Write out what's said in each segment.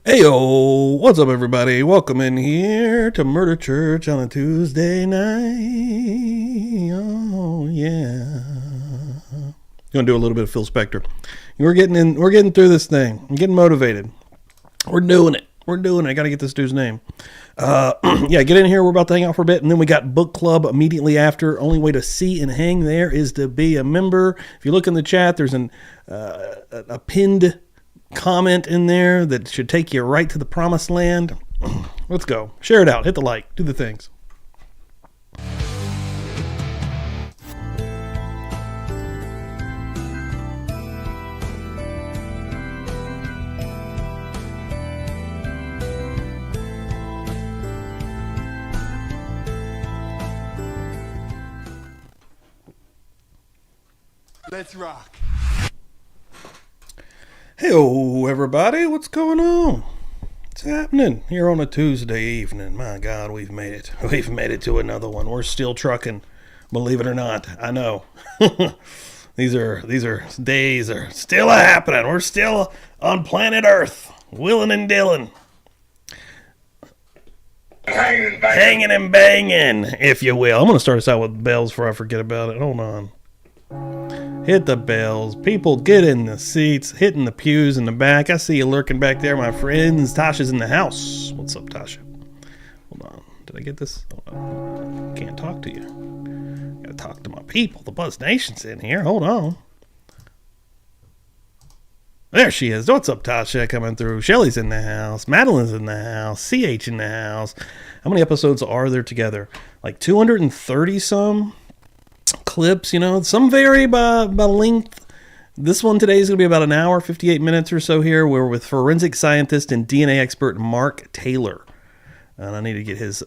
Heyo, what's up, everybody? Welcome in here to Murder Church on a Tuesday night. Oh yeah, gonna do a little bit of Phil Spector. We're getting through this thing. I'm getting motivated. We're doing it. I gotta get this dude's name. Yeah, get in here. We're about to hang out for a bit, and then we got book club immediately after. Only way to see and hang there is to be a member. If you look in the chat, there's a pinned comment in there that should take you right to the promised land. Let's go. Share it out. Hit the like. Do the things. Let's rock. Hey-o, everybody. What's going on? What's happening here on a Tuesday evening? My God, we've made it. We've made it to another one. We're still trucking, believe it or not. I know. These days are still happening. We're still on planet Earth, willing and dealing. Hanging and banging, if you will. I'm going to start us out with bells before I forget about it. Hold on. Hit the bells. People, get in the seats, hitting the pews in the back. I see you lurking back there, my friends. Tasha's in the house. What's up, Tasha? Hold on. Did I get this? Hold on. Can't talk to you. Gotta talk to my people. The Buzz Nation's in here. Hold on. There she is. What's up, Tasha? Coming through. Shelly's in the house. Madeline's in the house. CH in the house. How many episodes are there together? Like 230 some? Clips, you know, some vary by length. This one today is going to be about an hour, 58 minutes or so here. We're with forensic scientist and DNA expert Mark Taylor. And I need to get his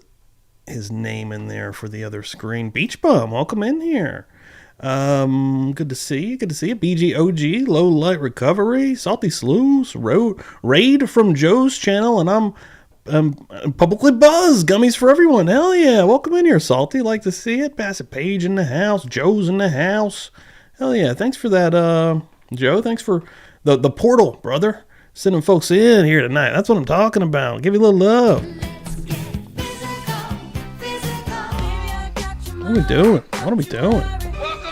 name in there for the other screen. Beach Bum, welcome in here. Good to see you. BGOG, Low Light Recovery, Salty Slews, Raid from Joe's channel, and I'm publicly buzzed. Gummies for everyone. Hell yeah. Welcome in here, Salty. Like to see it. Passive Page in the house. Joe's in the house. Hell yeah. Thanks for that, Joe. Thanks for the portal, brother. Sending folks in here tonight. That's what I'm talking about. Give you a little love. What are we doing? Welcome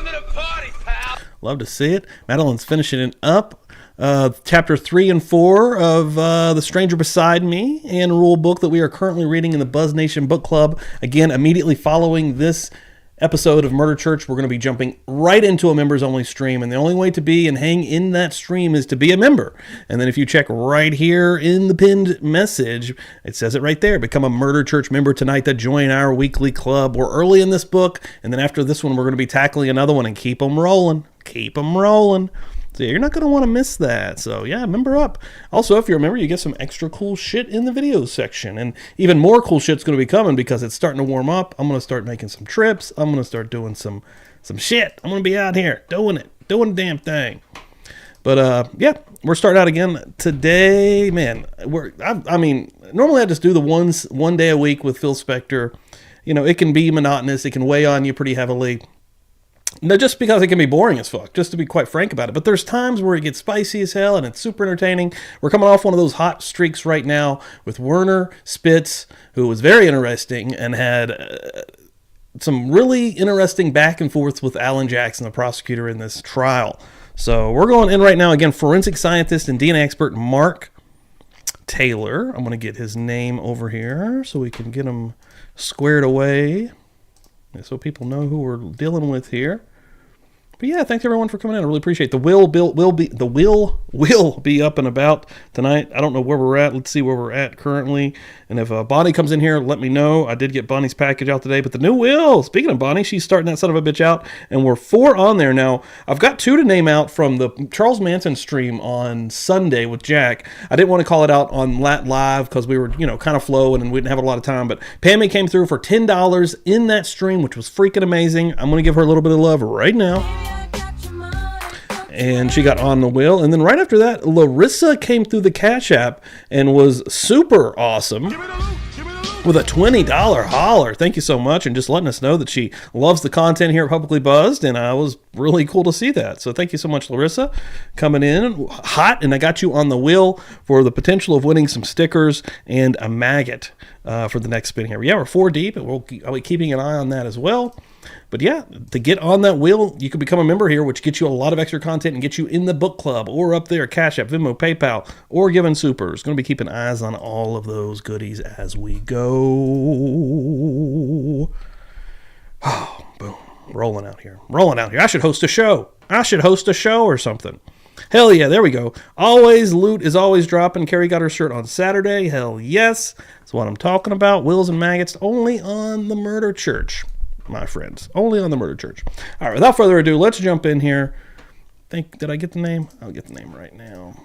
to the party, pal. Love to see it. Madeline's finishing it up. Chapter 3 and 4 of The Stranger Beside Me, and rule book that we are currently reading in the Buzz Nation Book Club. Again, immediately following this episode of Murder Church, we're going to be jumping right into a members-only stream, and the only way to be and hang in that stream is to be a member. And then if you check right here in the pinned message, it says it right there. Become a Murder Church member tonight to join our weekly club. We're early in this book, and then after this one, we're going to be tackling another one and keep them rolling. So you're not going to want to miss that. So yeah, member up. Also, if you're a member, you get some extra cool shit in the videos section. And even more cool shit's going to be coming because it's starting to warm up. I'm going to start making some trips. I'm going to start doing some shit. I'm going to be out here doing the damn thing. But yeah, we're starting out again today. Man, I mean, normally I just do the one day a week with Phil Spector. You know, it can be monotonous. It can weigh on you pretty heavily. No, just because it can be boring as fuck, just to be quite frank about it. But there's times where it gets spicy as hell and it's super entertaining. We're coming off one of those hot streaks right now with Werner Spitz, who was very interesting and had some really interesting back and forth with Alan Jackson, the prosecutor in this trial. So we're going in right now. Again, forensic scientist and DNA expert Mark Taylor. I'm going to get his name over here so we can get him squared away, so people know who we're dealing with here. But yeah, thanks everyone for coming in. I really appreciate it. The will be up and about tonight. I don't know where we're at. Let's see where we're at currently. And if Bonnie comes in here, let me know. I did get Bonnie's package out today. But the new will, speaking of Bonnie, she's starting that son of a bitch out. And we're 4 on there now. I've got 2 to name out from the Charles Manson stream on Sunday with Jack. I didn't want to call it out on Lat Live because we were, kind of flowing and we didn't have a lot of time. But Pammy came through for $10 in that stream, which was freaking amazing. I'm going to give her a little bit of love right now. And she got on the wheel. And then right after that, Larissa came through the Cash App and was super awesome. with a $20 holler. Thank you so much, and just letting us know that she loves the content here at Publicly Buzzed, and it was really cool to see that. So thank you so much, Larissa, coming in hot, and I got you on the wheel for the potential of winning some stickers and a maggot for the next spin here. Yeah, we're 4 deep, and I'll be keeping an eye on that as well. But yeah, to get on that wheel, you can become a member here, which gets you a lot of extra content and gets you in the book club or up there, Cash App, Venmo, PayPal, or Giving Supers. Going to be keeping eyes on all of those goodies as we go. Oh, boom. Rolling out here. I should host a show. Or something. Hell yeah, there we go. Always, loot is always dropping. Carrie got her shirt on Saturday. Hell yes. That's what I'm talking about. Wills and Maggots only on the Murder Church. My friends, only on the Murder Church. All right, without further ado, let's jump in here. Did I get the name? I'll get the name right now.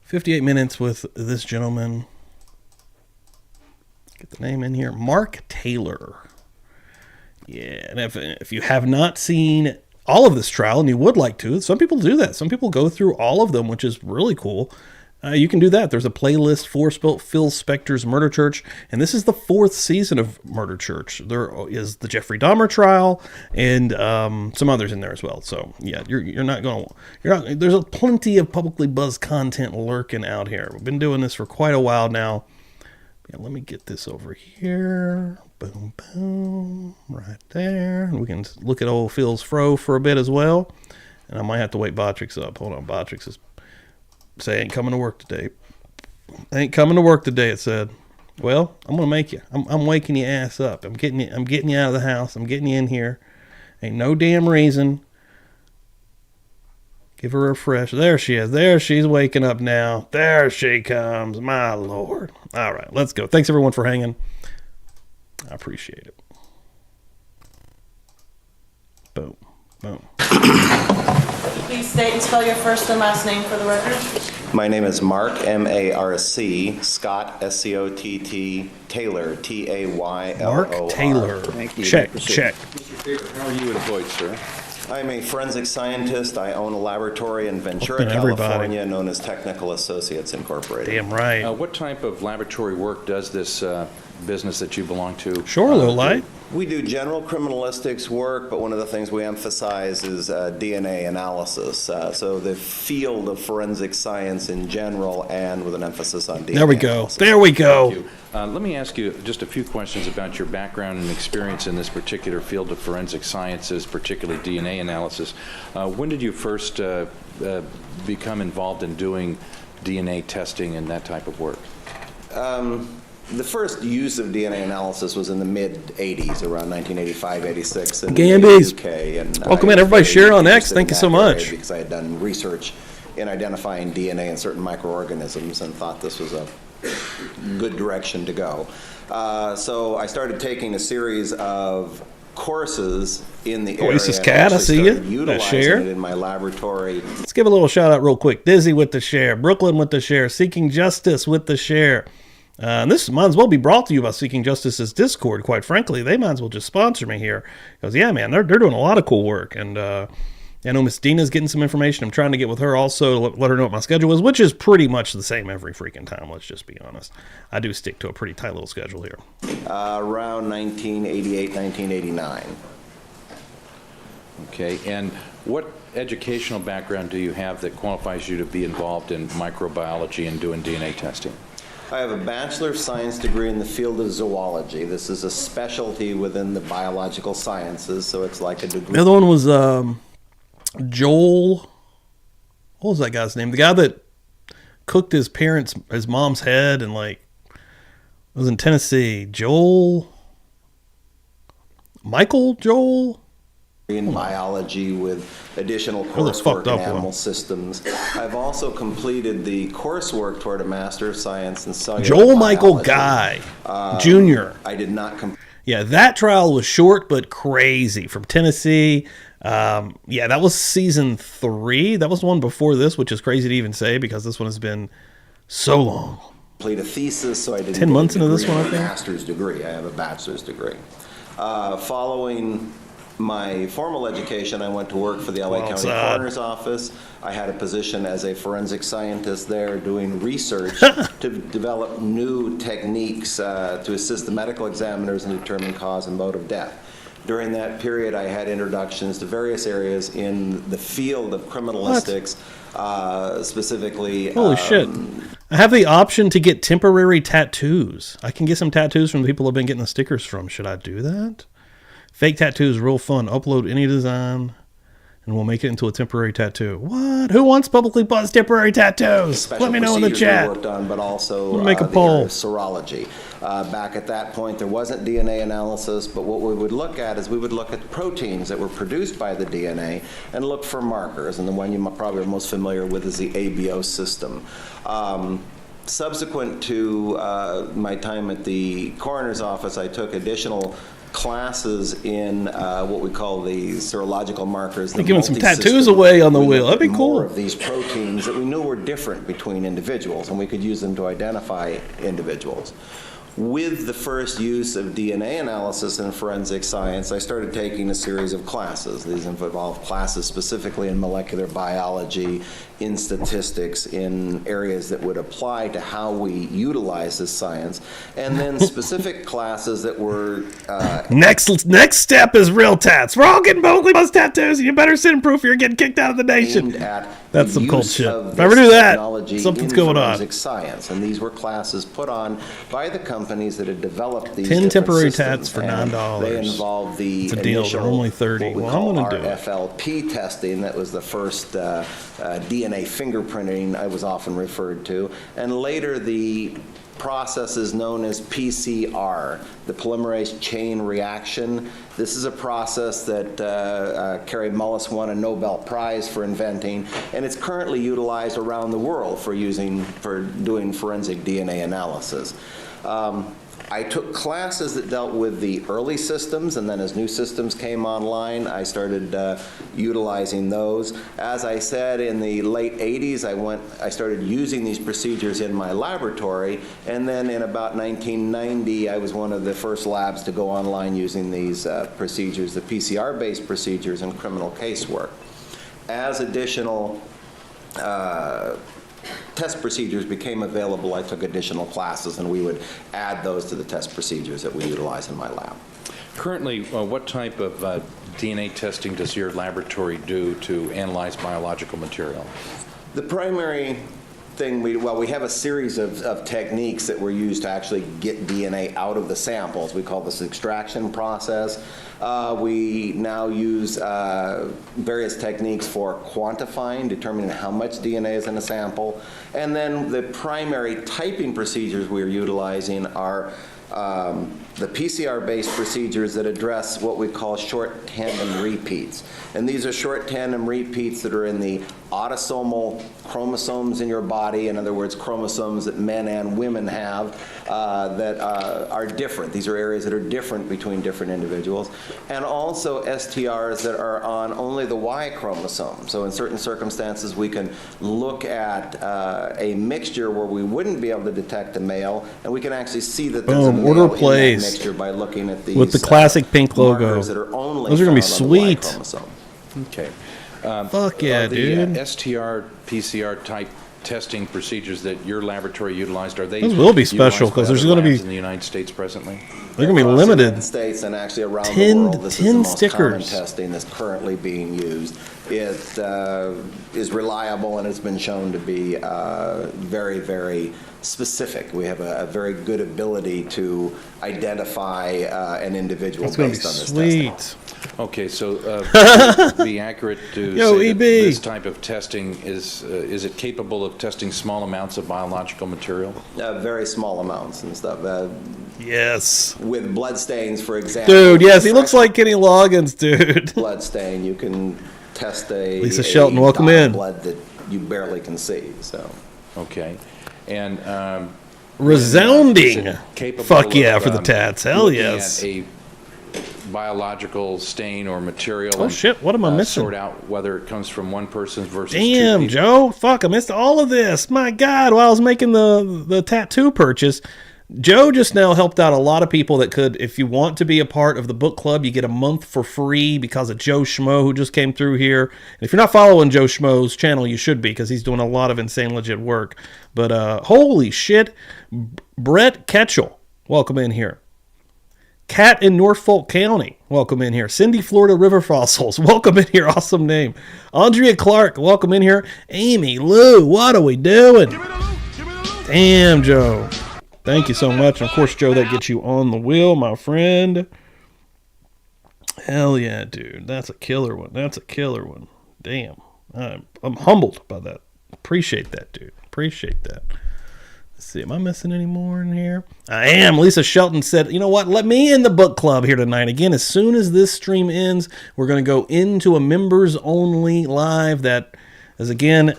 58 minutes with this gentleman. Get the name in here. Mark Taylor. Yeah, and if you have not seen all of this trial and you would like to, some people do that. Some people go through all of them, which is really cool. You can do that. There's a playlist for Phil Spector's Murder Church, and this is the 4th season of Murder Church. There is the Jeffrey Dahmer trial and some others in there as well. So yeah, there's plenty of Publicly Buzzed content lurking out here. We've been doing this for quite a while now. Yeah, let me get this over here. Boom, boom, right there. And we can look at old Phil's fro for a bit as well. And I might have to wake Botrix up. Hold on, Botrix is say ain't coming to work today. Ain't coming to work today, it said. Well, I'm gonna make you. I'm waking your ass up. I'm getting you out of the house. I'm getting you in here. Ain't no damn reason. Give her a refresh. There she is. There she's waking up now. There she comes. My Lord. All right, let's go. Thanks everyone for hanging. I appreciate it. Boom. Boom. Please state and spell your first and last name for the record. My name is Mark, M-A-R-C, Scott, S-C-O-T-T, Taylor, T-A-Y-L-O-R. Mark Taylor. Thank you. Check. Mr. Faber, how are you employed, sir? I'm a forensic scientist. I own a laboratory in Ventura, Open everybody. California, known as Technical Associates Incorporated. Damn right. What type of laboratory work does this business that you belong to? Sure, little light. We do general criminalistics work, but one of the things we emphasize is DNA analysis. So the field of forensic science in general, and with an emphasis on DNA There we go. analysis. There we go. Thank you. Let me ask you just a few questions about your background and experience in this particular field of forensic sciences, particularly DNA analysis. When did you first become involved in doing DNA testing and that type of work? The first use of DNA analysis was in the mid-'80s, around 1985, 86 in Gambies. the UK. And Welcome I in, was everybody. very Share on X. interested Thank in you so that area much. Because I had done research in identifying DNA in certain microorganisms and thought this was a good direction to go. So I started taking a series of courses in the Oasis area. Cat, I and see actually you. started That utilizing share. it in my laboratory. Let's give a little shout out real quick. Dizzy with the share. Brooklyn with the share. Seeking Justice with the share. And this might as well be brought to you by Seeking Justice's Discord, quite frankly. They might as well just sponsor me here. Because, yeah, man, they're doing a lot of cool work. And I know Miss Dina's getting some information. I'm trying to get with her also to let her know what my schedule is, which is pretty much the same every freaking time, let's just be honest. I do stick to a pretty tight little schedule here. Around 1988, 1989. Okay, and what educational background do you have that qualifies you to be involved in microbiology and doing DNA testing? I have a Bachelor of Science degree in the field of zoology. This is a specialty within the biological sciences, so it's like a degree. The other one was Joel. What was that guy's name? The guy that cooked his mom's head and was in Tennessee. Michael Joel? In biology with additional That's coursework fucked in up animal one. systems. I've also completed the coursework toward a Master of Science in cellular Joel Michael biology. Guy Jr. I did not Yeah, that trial was short but crazy from Tennessee. Yeah, that was season 3. That was the one before this, which is crazy to even say because this one has been so long. complete a thesis, so I didn't 10 get a months into this degree, one, I a think. master's degree. I have a bachelor's degree. Following my formal education, I went to work for the LA County outside. Coroner's Office. I had a position as a forensic scientist there doing research to develop new techniques to assist the medical examiners in determining cause and mode of death. During that period, I had introductions to various areas in the field of criminalistics, specifically. Holy shit. I have the option to get temporary tattoos. I can get some tattoos from the people I've been getting the stickers from. Should I do that? Fake tattoos, real fun. Upload any design, and we'll make it into a temporary tattoo. What? Who wants publicly bought temporary tattoos? Special Let me know in the procedures we chat. worked on, but also We'll make a the poll. area of serology. Back at that point, there wasn't DNA analysis, but what we would look at is we would look at the proteins that were produced by the DNA and look for markers. And the one you probably are most familiar with is the ABO system. Subsequent to my time at the coroner's office, I took additional classes in what we call the serological markers. They're giving some tattoos away on the wheel. That'd be cool. More of these proteins that we knew were different between individuals, and we could use them to identify individuals. With the first use of DNA analysis in forensic science, I started taking a series of classes. These involve classes specifically in molecular biology, in statistics, in areas that would apply to how we utilize this science, and then specific classes that were Next step is real tats. We're all getting publicly bust tattoos, and you better send proof you're getting kicked out of the nation. aimed at That's the some cult use shit. of If I ever this do that, technology something's in going on. forensic science, and these were classes put on by the companies that had developed these 10 different temporary systems, tats for and $9. They involved the It's a deal. They're initial, only 30. what we Well, I'm call gonna do it. RFLP testing. That was the first DNA fingerprinting I was often referred to, and later the process is known as PCR, the polymerase chain reaction. This is a process that Carrie Mullis won a Nobel Prize for inventing, and it's currently utilized around the world for doing forensic DNA analysis. I took classes that dealt with the early systems, and then as new systems came online, I started utilizing those. As I said, in the late 80s, I started using these procedures in my laboratory, and then in about 1990, I was one of the first labs to go online using these procedures, the PCR-based procedures in criminal casework. As additional test procedures became available, I took additional classes, and we would add those to the test procedures that we utilize in my lab. Currently, what type of DNA testing does your laboratory do to analyze biological material? The primary thing, we have a series of techniques that were used to actually get DNA out of the samples. We call this extraction process. We now use various techniques for quantifying, determining how much DNA is in a sample. And then the primary typing procedures we're utilizing are the PCR-based procedures that address what we call short tandem repeats. And these are short tandem repeats that are in the autosomal chromosomes in your body, in other words, chromosomes that men and women have that are different. These are areas that are different between different individuals. And also STRs that are on only the Y chromosome. So in certain circumstances, we can look at a mixture where we wouldn't be able to detect a male, and we can actually see that there's a Boom, male order in plays. that mixture by looking at these With the classic pink logo. markers that are only Those are gonna be found on the Y sweet. chromosome. Okay. Fuck yeah, the dude. STR, PCR type testing procedures that your laboratory utilized, are they Those will be special, utilized by 'cause there's other gonna be- labs in the United States presently? They're going to be Across the limited. United States and actually around 10 the world, this is the 10 most common stickers. testing that's currently being used. It is reliable and has been shown to be very, very specific. We have a very good ability to identify an individual That's going to based be on this testing. sweet. Okay, so to be accurate to Yo, say that EB. this type of testing is it capable of testing small amounts of biological material? Very small amounts and stuff. Yes. With blood stains, for example. Dude, yes, he looks like Kenny Loggins, dude. Blood stain, you can test a Lisa Shelton, welcome dot of in. blood that you barely can see. So. Okay, and Resounding. is it capable Fuck yeah of, for the tats. Hell looking yes. at a biological stain or material. Oh, and, shit, what am I missing? Sort out whether it comes from one person versus two Damn, people. Joe. Fuck, I missed all of this. My God, while I was making the tattoo purchase, Joe just now helped out a lot of people that could, if you want to be a part of the book club, you get a month for free because of Joe Schmo, who just came through here. And if you're not following Joe Schmo's channel, you should be, because he's doing a lot of insane legit work. But holy shit, Brett Ketchell, welcome in here. Cat in Norfolk County, welcome in here. Cindy, Florida River Fossils, welcome in here. Awesome name. Andrea Clark, welcome in here. Amy Lou, what are we doing? Damn, Joe. Thank you so much. And of course, Joe, that gets you on the wheel, my friend. Hell yeah, dude. That's a killer one. That's a killer one. Damn. I'm humbled by that. Appreciate that, dude. Appreciate that. Let's see. Am I missing any more in here? I am. Lisa Shelton said, you know what? Let me in the book club here tonight. Again, as soon as this stream ends, we're going to go into a members only live that is, again,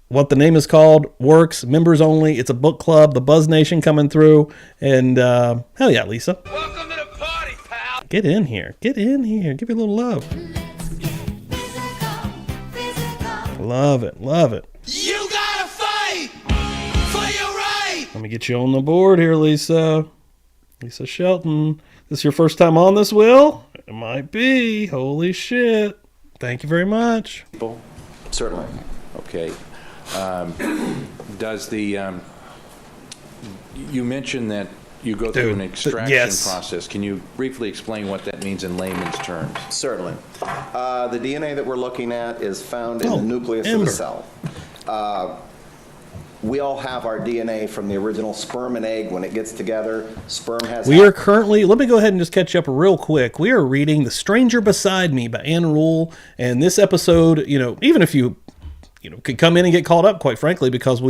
what the name is called, works, members only. It's a book club, the Buzz Nation coming through. And hell yeah, Lisa. Welcome to the party, pal. Get in here. Get in here. Give me a little love. Love it. Love it. You gotta fight for your right. Let me get you on the board here, Lisa. Lisa Shelton. This your first time on this, Will? It might be. Holy shit. Thank you very much. People? Certainly. Okay. Does the you mentioned that you go through an extraction yes. process. Can you briefly explain what that means in layman's terms? Certainly. The DNA that we're looking at is found in the nucleus of the cell. We all have our DNA from the original sperm and egg. When it gets together, sperm has... We are currently, let me go ahead and just catch up real quick. We are reading The Stranger Beside Me by Ann Rule. And this episode, you know, even if you could come in and get caught up, quite frankly, because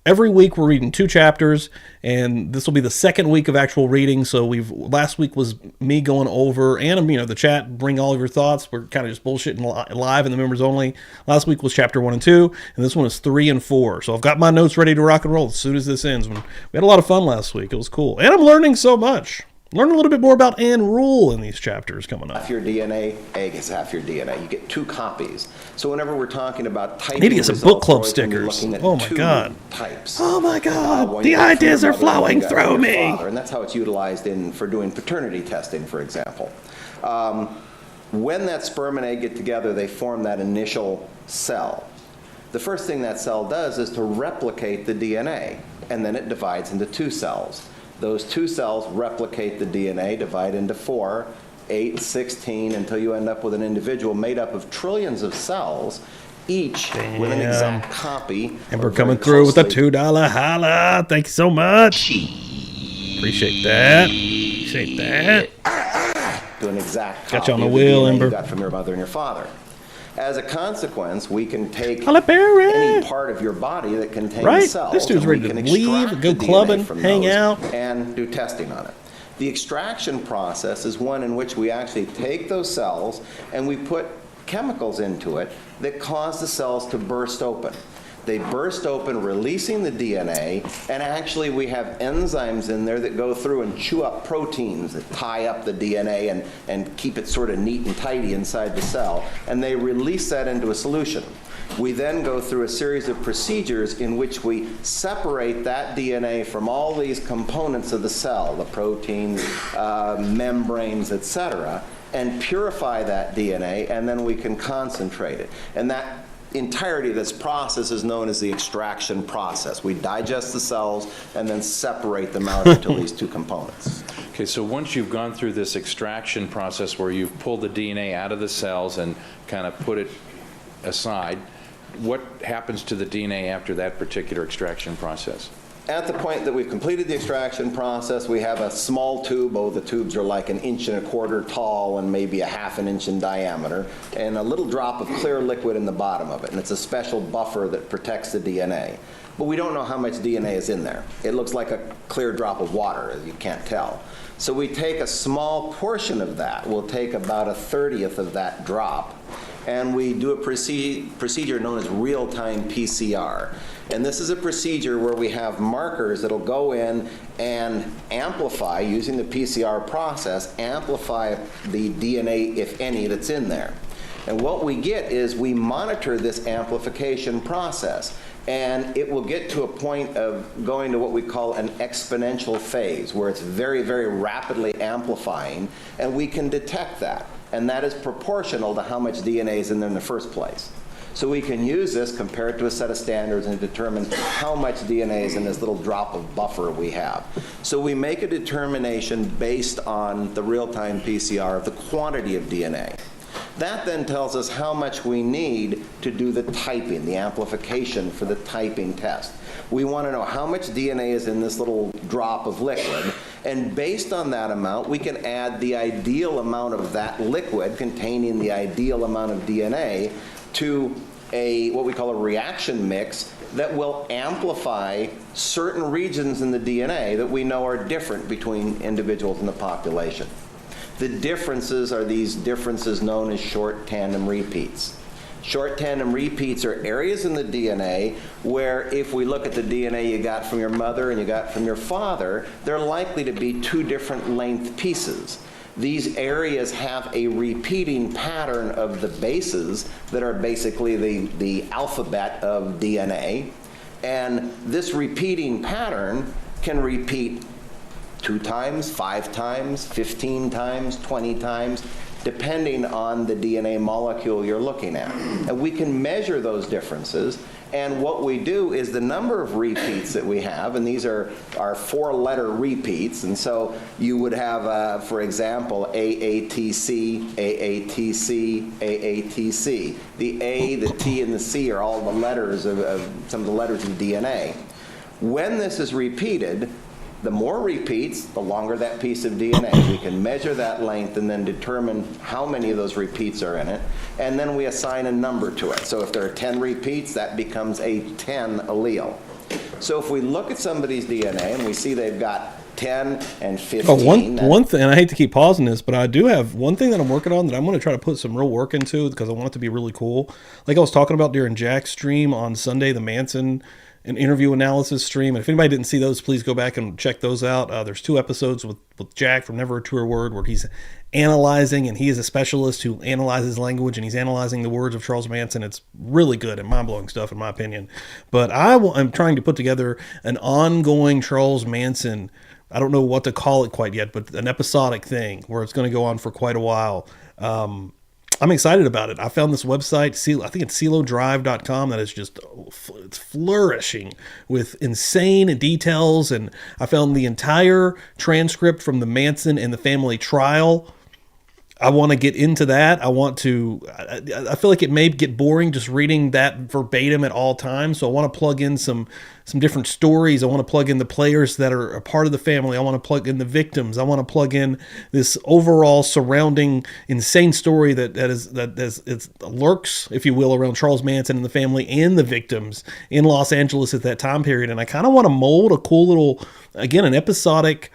every week we're reading 2 chapters, and this will be the second week of actual reading. So last week was me going over, and the chat, bring all of your thoughts. We're kind of just bullshitting live in the members only. Last week was chapter 1 and 2, and this one is 3 and 4. So I've got my notes ready to rock and roll as soon as this ends. We had a lot of fun last week. It was cool, and I'm learning so much. Learn a little bit more about Ann Rule in these chapters coming up. Half your DNA, egg is half your DNA. You get 2 copies. So whenever we're talking about typing, need to get some book club stickers. Oh my god! Types. Oh my god! The ideas are flowing through me. And that's how it's utilized for doing paternity testing, for example. When that sperm and egg get together, they form that initial cell. The first thing that cell does is to replicate the DNA, and then it divides into 2 cells. Those 2 cells replicate the DNA, divide into 4, 8, 16, until you end up with an individual made up of trillions of cells, each with an exact copy. And we're coming through with a $2 holla. Thank you so much. Appreciate that. Appreciate that. To an exact Got you on copy the of wheel, DNA Ember. you got from your mother and your father. As a consequence, we can take Halle Berry. any part of your body that contains Right. cells. This dude's and we ready to can leave, extract go the DNA clubbing, from hang those out. and do testing on it. The extraction process is one in which we actually take those cells and we put chemicals into it that cause the cells to burst open. They burst open, releasing the DNA, and actually we have enzymes in there that go through and chew up proteins that tie up the DNA and keep it sort of neat and tidy inside the cell, and they release that into a solution. We then go through a series of procedures in which we separate that DNA from all these components of the cell, the proteins, membranes, etc., and purify that DNA, and then we can concentrate it. And that entirety of this process is known as the extraction process. We digest the cells and then separate them out into these 2 components. Okay, so once you've gone through this extraction process where you've pulled the DNA out of the cells and kind of put it aside, what happens to the DNA after that particular extraction process? At the point that we've completed the extraction process, we have a small tube. The tubes are like 1.25 inches tall and maybe 1/2 inch in diameter, and a little drop of clear liquid in the bottom of it. And it's a special buffer that protects the DNA. But we don't know how much DNA is in there. It looks like a clear drop of water, you can't tell. So we take a small portion of that. We'll take about 1/30th of that drop, and we do a procedure known as real-time PCR. And this is a procedure where we have markers that'll go in and amplify, using the PCR process, amplify the DNA, if any, that's in there. And what we get is we monitor this amplification process. And it will get to a point of going to what we call an exponential phase, where it's very, very rapidly amplifying, and we can detect that. And that is proportional to how much DNA is in there in the first place. So we can use this, compare it to a set of standards, and determine how much DNA is in this little drop of buffer we have. So we make a determination based on the real-time PCR of the quantity of DNA. That then tells us how much we need to do the typing, the amplification for the typing test. We want to know how much DNA is in this little drop of liquid, and based on that amount, we can add the ideal amount of that liquid containing the ideal amount of DNA to what we call a reaction mix that will amplify certain regions in the DNA that we know are different between individuals in the population. The differences are these differences known as short tandem repeats. Short tandem repeats are areas in the DNA where, if we look at the DNA you got from your mother and you got from your father, they're likely to be two different length pieces. These areas have a repeating pattern of the bases that are basically the alphabet of DNA. And this repeating pattern can repeat 2 times, 5 times, 15 times, 20 times, depending on the DNA molecule you're looking at. And we can measure those differences, and what we do is the number of repeats that we have, and these are 4-letter repeats, and so you would have, for example, AATC, AATC, AATC. The A, the T, and the C are all the letters of some of the letters of DNA. When this is repeated, the more repeats, the longer that piece of DNA. We can measure that length and then determine how many of those repeats are in it, and then we assign a number to it. So if there are 10 repeats, that becomes a 10 allele. So if we look at somebody's DNA and we see they've got 10 and 15. Oh, one thing, and I hate to keep pausing this, but I do have one thing that I'm working on that I'm going to try to put some real work into because I want it to be really cool. Like I was talking about during Jack's stream on Sunday, the Manson an interview analysis stream. And if anybody didn't see those, please go back and check those out. There's 2 episodes with Jack from Never a Truer Word where he's analyzing, and he is a specialist who analyzes language, and he's analyzing the words of Charles Manson. It's really good and mind-blowing stuff in my opinion. But I'm trying to put together an ongoing Charles Manson, I don't know what to call it quite yet, but an episodic thing where it's going to go on for quite a while. I'm excited about it. I found this website, I think it's celodrive.com, that is just, it's flourishing with insane details. And I found the entire transcript from the Manson and the family trial. I want to get into that. I feel like it may get boring just reading that verbatim at all times. So I want to plug in some different stories. I want to plug in the players that are a part of the family. I want to plug in the victims. I want to plug in this overall surrounding insane story that lurks, if you will, around Charles Manson and the family and the victims in Los Angeles at that time period. And I kind of want to mold a cool little, again, an episodic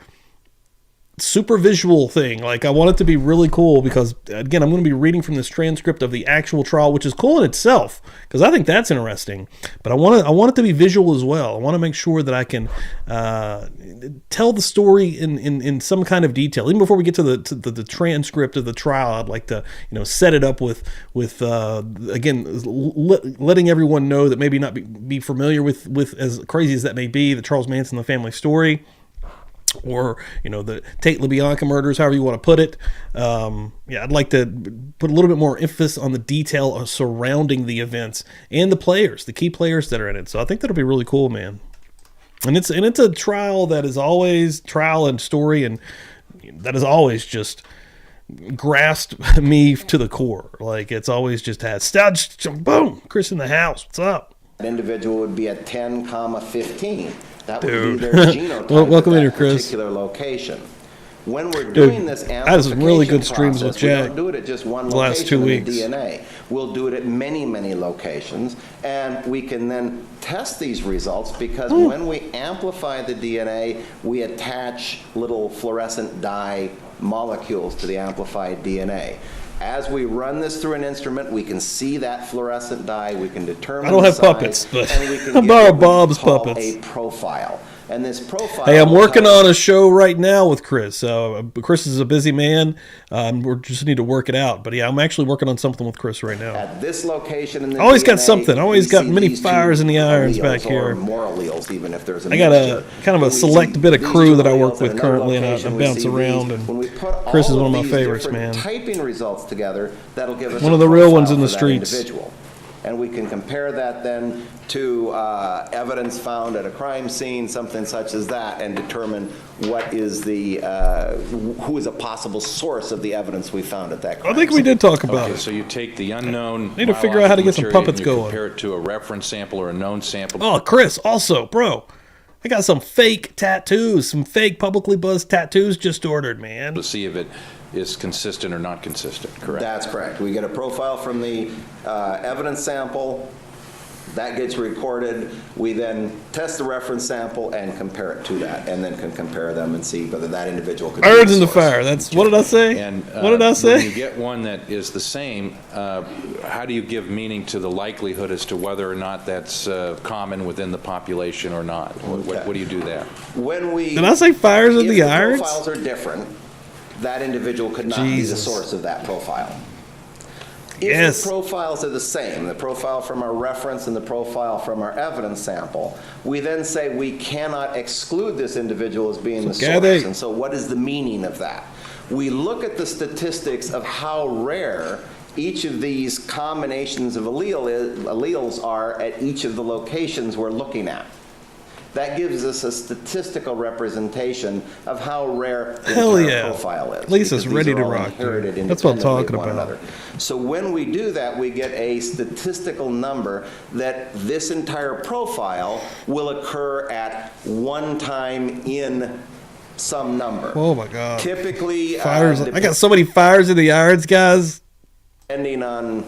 super visual thing. Like, I want it to be really cool because, again, I'm going to be reading from this transcript of the actual trial, which is cool in itself because I think that's interesting. But I want it to be visual as well. I want to make sure that I can tell the story in some kind of detail. Even before we get to the transcript of the trial, I'd like to set it up with again letting everyone know that maybe not be familiar with, as crazy as that may be, the Charles Manson and the family story, or the Tate LaBianca murders, however you want to put it. I'd like to put a little bit more emphasis on the detail surrounding the events and the players, the key players that are in it. So I think that'll be really cool, man. And it's a trial that is always trial and story, and that is always just grasped me to the core. Like, it's always just had boom, Chris in the house. What's up? That individual would be at 10, 15. That would Dude. be their genotype Welcome at in here, that Chris. particular location. When we're doing this I had amplification some really good streams process, with Jack we don't do it at just one the last 2 location in weeks. the DNA. We'll do it at many, many locations, and we can then test these results because when we amplify the DNA, we attach little fluorescent dye molecules to the amplified DNA. As we run this through an instrument, we can see that fluorescent dye. We can determine I don't the have size, puppets, but and we can I get borrow what we Bob's call puppets. a profile. And this profile. Hey, I'm working on a show right now with Chris. Chris is a busy man. We just need to work it out. But yeah, I'm actually working on something with Chris right now. At this location in the Always got DNA, something. Always we got see many these fires two in the irons back alleles, here. Or more alleles, even if there's a I got a mixture. kind of a When we select see bit of these crew two that I work alleles with in another currently, and I location, we bounce see around. these. And When we put Chris is all one of of my these favorites, different man. typing results together, that'll give us One a of the real profile ones in the for that streets. individual. And we can compare that then to evidence found at a crime scene, something such as that, and determine what is the who is a possible source of the evidence we found at that crime I think we scene. did talk about Okay, it. so you take the unknown. Need to figure out how to get some biological puppets material going. and you compare it to a reference sample or a known sample. Oh, Chris, also, bro, I got some fake tattoos, some fake publicly buzzed tattoos just ordered, man. To see if it is consistent or not consistent, correct? That's correct. We get a profile from the evidence sample. That gets recorded. We then test the reference sample and compare it to that, and then can compare them and see whether that individual could be Irons in the source. fire. That's what did I say? And what did I when say? you get one that is the same, how do you give meaning to the likelihood as to whether or not that's common within the population or not? What do you do there? When we Did I say fires in if the irons? profiles are different, that individual could not be the Jesus. source of that profile. If Yes. the profiles are the same, the profile from our reference and the profile from our evidence sample, we then say we cannot exclude this individual as being the Gabby. source. And so what is the meaning of that? We look at the statistics of how rare each of these combinations of alleles are at each of the locations we're looking at. That gives us a statistical representation of how rare the Hell entire yeah. profile is. Lisa's because ready these are to all rock, dude. inherited That's what I'm independently talking of one about. another. So when we do that, we get a statistical number that this entire profile will occur at one time in some number. Oh my God. Typically, Fires. I got so many fires in the irons, guys. depending on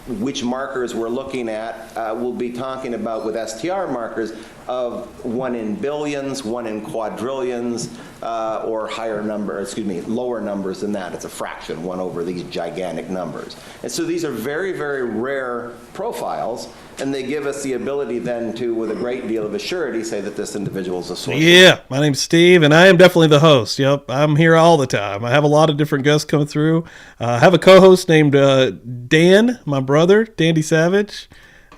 which markers we're looking at, we'll be talking about with STR markers of 1 in billions, 1 in quadrillions, or lower numbers than that. It's a fraction, 1 over these gigantic numbers. And so these are very, very rare profiles, and they give us the ability then to, with a great deal of assurity, say that this individual is a source. Yeah, my name's Steve, and I am definitely the host. Yep, I'm here all the time. I have a lot of different guests coming through. I have a co-host named Dan, my brother, Dandy Savage.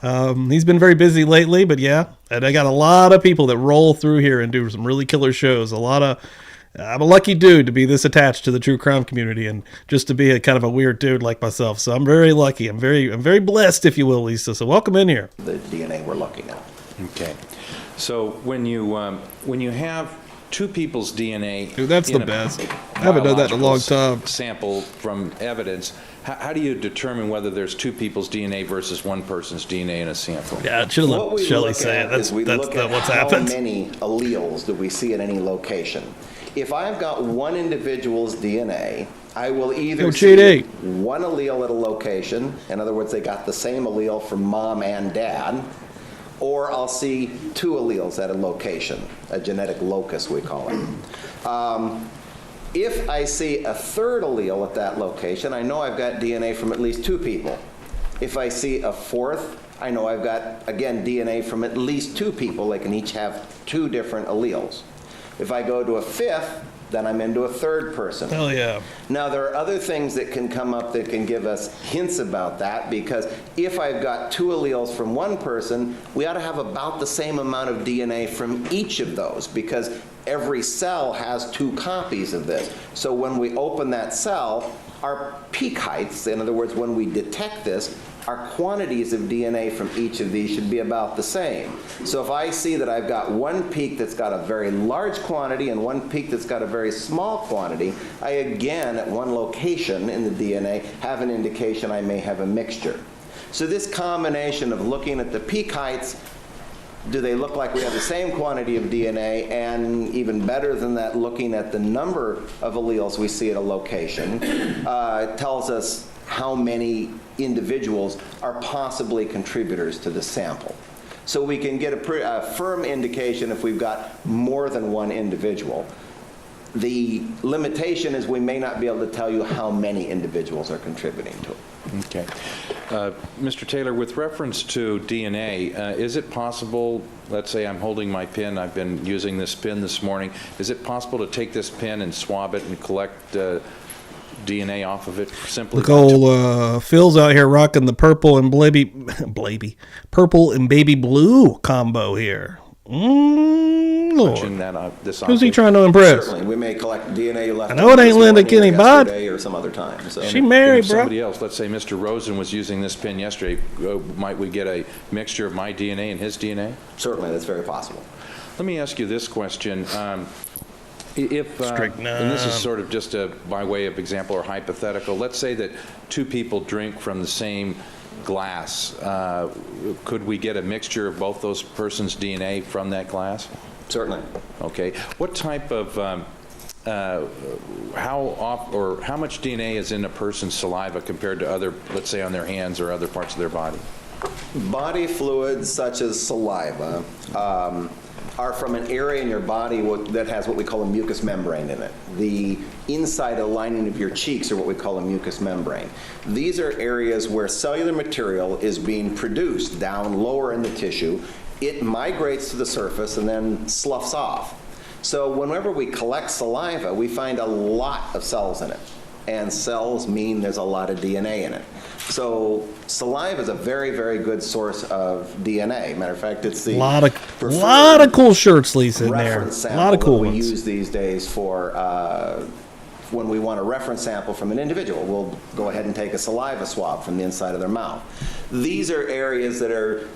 He's been very busy lately, but yeah, and I got a lot of people that roll through here and do some really killer shows. I'm a lucky dude to be this attached to the true crime community and just to be a kind of a weird dude like myself. So I'm very lucky. I'm very blessed, if you will, Lisa. So welcome in here. The DNA we're looking at. Okay. So when you have two people's DNA, Dude, that's in the a best. I haven't done that in a long time. Sample from evidence. How do you determine whether there's two people's DNA versus one person's DNA in a sample? Yeah, I should have What let we Shelley look say it. at That's is we look at what's how happened. many alleles do we see at any location. If I've got one individual's DNA, I will either Yo, see GD. one allele at a location, in other words, they got the same allele from mom and dad, or I'll see two alleles at a location, a genetic locus we call it. If I see a third allele at that location, I know I've got DNA from at least two people. If I see a fourth, I know I've got, again, DNA from at least two people. They can each have two different alleles. If I go to a fifth, then I'm into a third person. Hell yeah. Now, there are other things that can come up that can give us hints about that, because if I've got two alleles from one person, we ought to have about the same amount of DNA from each of those, because every cell has two copies of this. So when we open that cell, our peak heights, in other words, when we detect this, our quantities of DNA from each of these should be about the same. So if I see that I've got one peak that's got a very large quantity and one peak that's got a very small quantity, I again, at one location in the DNA, have an indication I may have a mixture. So this combination of looking at the peak heights, do they look like we have the same quantity of DNA, and even better than that, looking at the number of alleles we see at a location, tells us how many individuals are possibly contributors to the sample. So we can get a firm indication if we've got more than one individual. The limitation is we may not be able to tell you how many individuals are contributing to it. Okay. Mr. Taylor, with reference to DNA, is it possible, let's say I'm holding my pen, I've been using this pen this morning, is it possible to take this pen and swab it and collect DNA off of it simply? Look, old Phil's out here rocking the purple and purple and baby blue combo here. Lord. Who's he trying to impress? Certainly, we may collect DNA left. I know it ain't Linda Kenny Bud. Or some other time. So. She married, bro. Somebody else, let's say Mr. Rosen was using this pen yesterday, might we get a mixture of my DNA and his DNA? Certainly, that's very possible. Let me ask you this question. If, and this is sort of just by way of example or hypothetical, let's say that two people drink from the same glass. Could we get a mixture of both those persons' DNA from that glass? Certainly. Okay. What type of, how much DNA is in a person's saliva compared to other, let's say on their hands or other parts of their body? Body fluids such as saliva are from an area in your body that has what we call a mucous membrane in it. The inside lining of your cheeks are what we call a mucous membrane. These are areas where cellular material is being produced down lower in the tissue. It migrates to the surface and then sloughs off. So whenever we collect saliva, we find a lot of cells in it. And cells mean there's a lot of DNA in it. So saliva is a very, very good source of DNA. Matter of fact, it's the lot of cool shirt sleeves in there. A lot of cool we ones. use these days for when we want a reference sample from an individual. We'll go ahead and take a saliva swab from the inside of their mouth. These are areas that are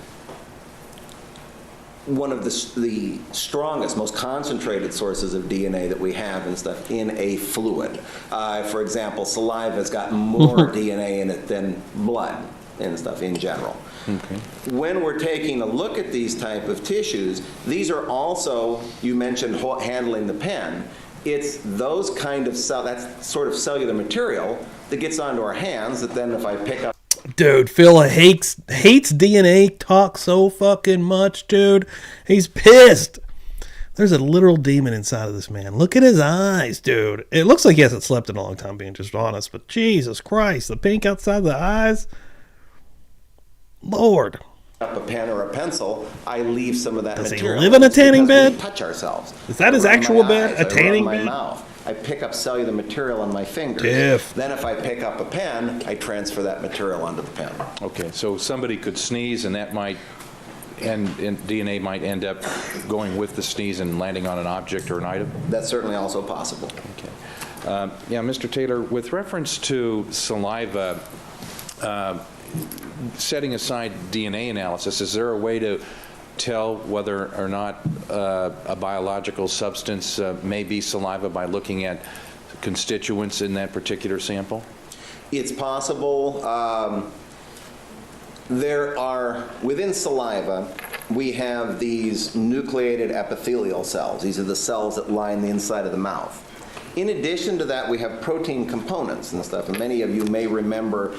one of the strongest, most concentrated sources of DNA that we have and stuff in a fluid. For example, saliva's got more DNA in it than blood and stuff in general. Okay. When we're taking a look at these type of tissues, these are also, you mentioned handling the pen, it's those kind of that's sort of cellular material that gets onto our hands that then if I pick up. Dude, Phil hates DNA talk so fucking much, dude. He's pissed. There's a literal demon inside of this man. Look at his eyes, dude. It looks like he hasn't slept in a long time, being just honest. But Jesus Christ, the pink outside the eyes. Lord. Up a pen or a pencil, I leave some of that Does material. he live in a tanning bed? We touch ourselves. Is that his I rub actual my bed? eyes, A tanning I rub bed? my mouth. I pick up cellular material on my fingers. Diff. Then if I pick up a pen, I transfer that material onto the pen. Okay, so somebody could sneeze and that might, and DNA might end up going with the sneeze and landing on an object or an item? That's certainly also possible. Okay. Yeah, Mr. Taylor, with reference to saliva, setting aside DNA analysis, is there a way to tell whether or not a biological substance may be saliva by looking at constituents in that particular sample? It's possible. There are, within saliva, we have these nucleated epithelial cells. These are the cells that line the inside of the mouth. In addition to that, we have protein components and stuff, and many of you may remember,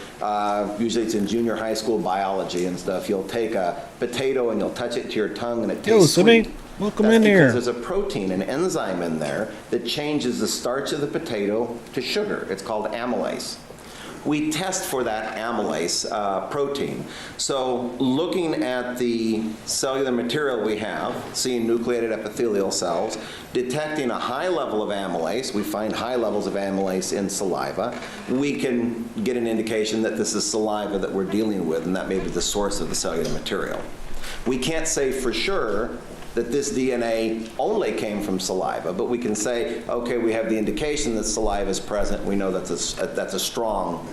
usually it's in junior high school biology and stuff, you'll take a potato and you'll touch it to your tongue and it tastes sweet. Welcome That's in here. because there's a protein, an enzyme in there that changes the starch of the potato to sugar. It's called amylase. We test for that amylase protein. So looking at the cellular material we have, seeing nucleated epithelial cells, detecting a high level of amylase, we find high levels of amylase in saliva, we can get an indication that this is saliva that we're dealing with, and that may be the source of the cellular material. We can't say for sure that this DNA only came from saliva, but we can say, okay, we have the indication that saliva is present. We know that's a strong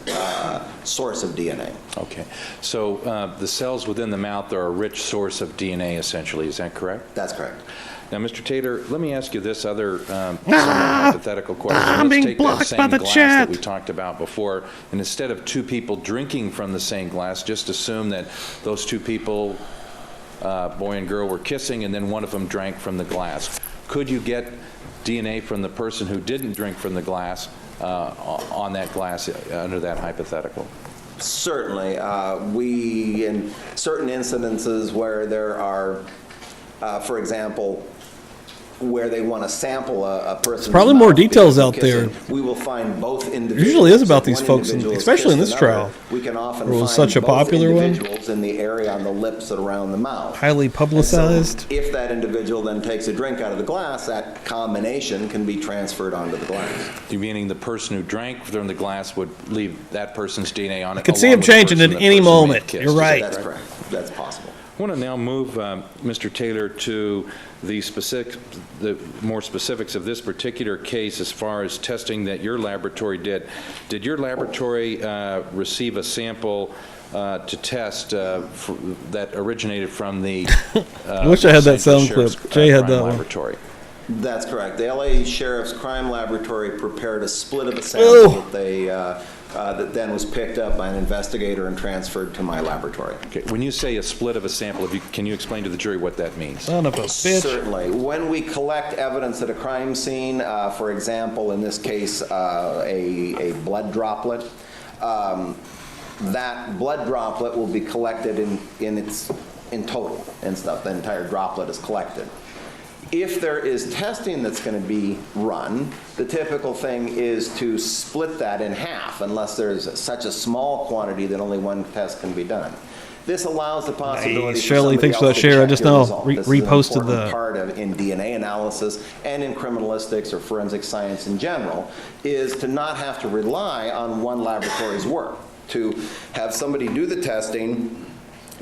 source of DNA. Okay. So the cells within the mouth are a rich source of DNA, essentially. Is that correct? That's correct. Now, Mr. Taylor, let me ask you this other somewhat hypothetical question. I'm Let's being take that blocked same by the glass chat. that we talked about before, and instead of two people drinking from the same glass, just assume that those two people, boy and girl, were kissing, and then one of them drank from the glass. Could you get DNA from the person who didn't drink from the glass on that glass under that hypothetical? Certainly. We, in certain incidences where there are, for example, where they want to sample a person's probably more mouth details because of out there. kissing, we will find both individuals. Usually is about If these one folks, individual has especially in kissed this another, trial. we can often It was find such a both popular one. individuals in the area on the lips and around the mouth. Highly publicized. And so if that individual then takes a drink out of the glass, that combination can be transferred onto the glass. You meaning the person who drank from the glass would leave that person's DNA on it? Could see along him with the changing person at the any person may have moment. kissed. You're right. That's correct. That's possible. I want to now move, Mr. Taylor, to the more specifics of this particular case as far as testing that your laboratory did. Did your laboratory receive a sample to test that originated from the I wish I had that Los Angeles sound clip. Sheriff's, Jay had Crime that one. Laboratory? That's correct. The LA Sheriff's Crime Laboratory prepared a split of a sample that then was picked up by an investigator and transferred to my laboratory. Okay. When you say a split of a sample, can you explain to the jury what that means? Son of a bitch. Certainly. When we collect evidence at a crime scene, for example, in this case, a blood droplet, that blood droplet will be collected in total and stuff. The entire droplet is collected. If there is testing that's going to be run, the typical thing is to split that in half, unless there's such a small quantity that only one test can be done. This allows the possibility. Nice. Shirley, thanks for that share. I just now reposted the Part of in DNA analysis and in criminalistics or forensic science in general is to not have to rely on one laboratory's work, to have somebody do the testing,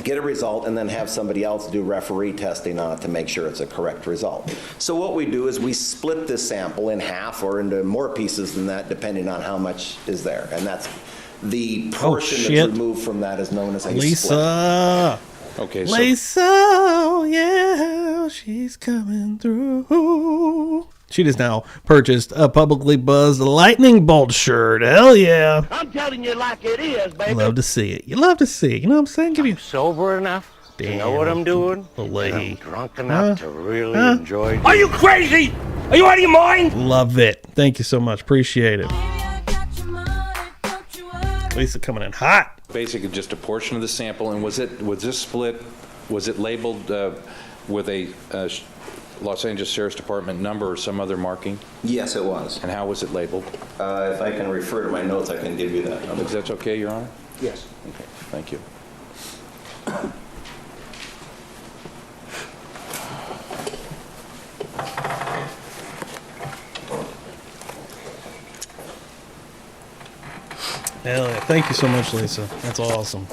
get a result, and then have somebody else do referee testing on it to make sure it's a correct result. So what we do is we split this sample in half or into more pieces than that, depending on how much is there. And that's the portion that's removed from that is known as a Lisa. split. Okay, so Lisa, yeah, she's coming through. She just now purchased a publicly buzzed lightning bolt shirt. Hell yeah. I'm telling you like it is, baby. You love to see it. You love to see it. You know what I'm saying? Give you Sober enough to know what I'm doing. And I'm drunk enough to really enjoy. Are you crazy? Are you out of your mind? love it. Thank you so much. Appreciate it. Lisa coming in hot. basically just a portion of the sample, and was this split, was it labeled with a Los Angeles Sheriff's Department number or some other marking? Yes, it was. And how was it labeled? If I can refer to my notes, I can give you that number. Is that okay, Your Honor? Yes. Okay, thank you. Hell yeah. Thank you so much, Lisa. That's awesome.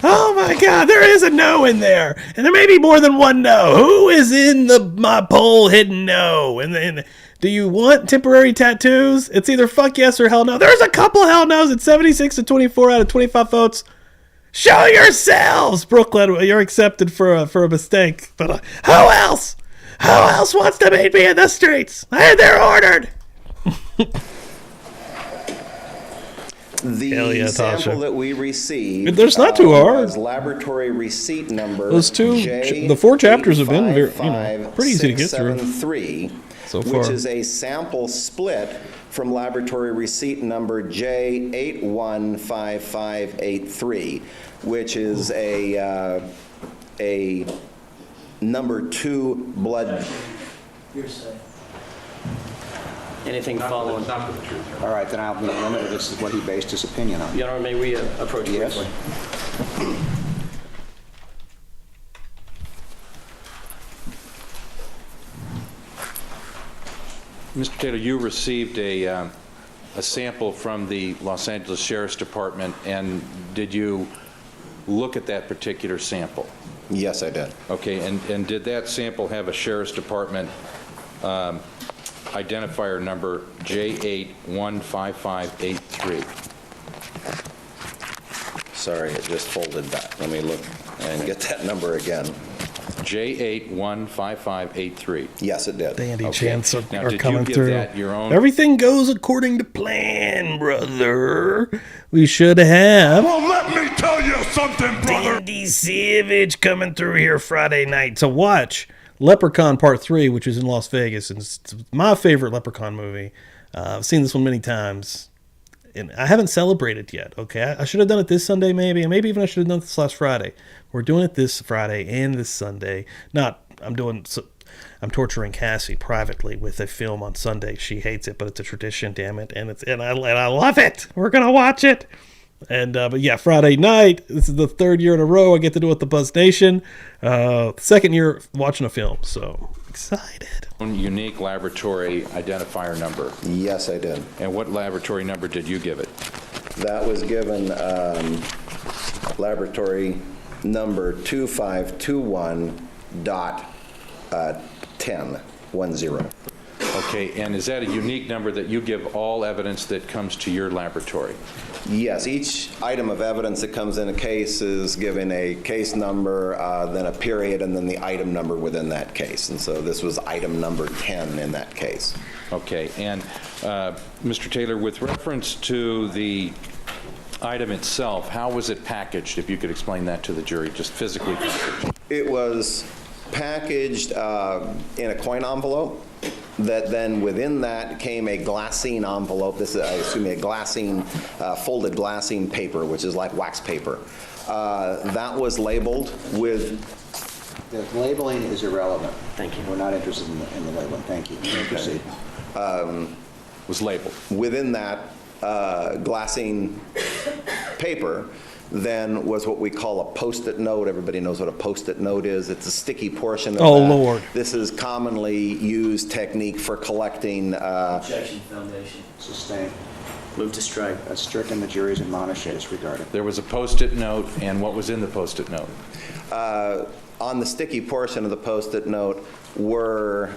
Oh my God, there is a no in there. And there may be more than one no. Who is in my poll hidden no? And do you want temporary tattoos? It's either fuck yes or hell no. There's a couple hell no's at 76 to 24 out of 25 votes. Show yourselves, Brooklyn. You're accepted for a mistake. But who else? Who else wants to meet me in the streets? They're ordered. The sample that we received There's not too hard. was laboratory receipt number Those the 4 chapters have been very, pretty easy to get through so far. Which is a sample split from laboratory receipt number J815583, which is a number 2 blood. Anything following? All right, then I'll be limited. This is what he based his opinion on. Your Honor, may we approach Yes. briefly? Mr. Taylor, you received a sample from the Los Angeles Sheriff's Department, and did you look at that particular sample? Yes, I did. Okay, and did that sample have a Sheriff's Department identifier number J815583? Sorry, it just folded back. Let me look and get that number again. J815583. Yes, it did. Dandy Okay. chants are Now, did you coming give through. that your own- Everything goes according to plan, brother. We should have Well, let me tell you something, brother. Dandy Savage coming through here Friday night to watch Leprechaun Part 3, which is in Las Vegas, and it's my favorite Leprechaun movie. I've seen this one many times, and I haven't celebrated yet. Okay, I should have done it this Sunday, maybe even I should have done it this last Friday. We're doing it this Friday and this Sunday. I'm torturing Cassie privately with a film on Sunday. She hates it, but it's a tradition, damn it, and I love it. We're gonna watch it. And but yeah, Friday night. This is the third year in a row I get to do it with the Buzz Nation. Second year watching a film, so excited. Unique laboratory identifier number. Yes, I did. And what laboratory number did you give it? That was given laboratory number 2521.10. Okay, and is that a unique number that you give all evidence that comes to your laboratory? Yes, each item of evidence that comes in a case is given a case number, then a period, and then the item number within that case. And so this was item number 10 in that case. Okay, and Mr. Taylor, with reference to the item itself, how was it packaged? If you could explain that to the jury, just physically packaged. It was packaged in a coin envelope. That then within that came a glassine envelope. This is, I assume, a glassine, folded glassine paper, which is like wax paper. That was labeled with. The labeling is irrelevant. Thank you. We're not interested in the labeling. Thank you. Proceed. Was labeled. Within that glassine paper then was what we call a Post-it note. Everybody knows what a Post-it note is. It's a sticky portion of that. Lord. This is commonly used technique for collecting. Objection, foundation. Sustained. Move to strike. That's stricken. The jury is admonished to disregard it. There was a Post-it note, and what was in the Post-it note? On the sticky portion of the Post-it note were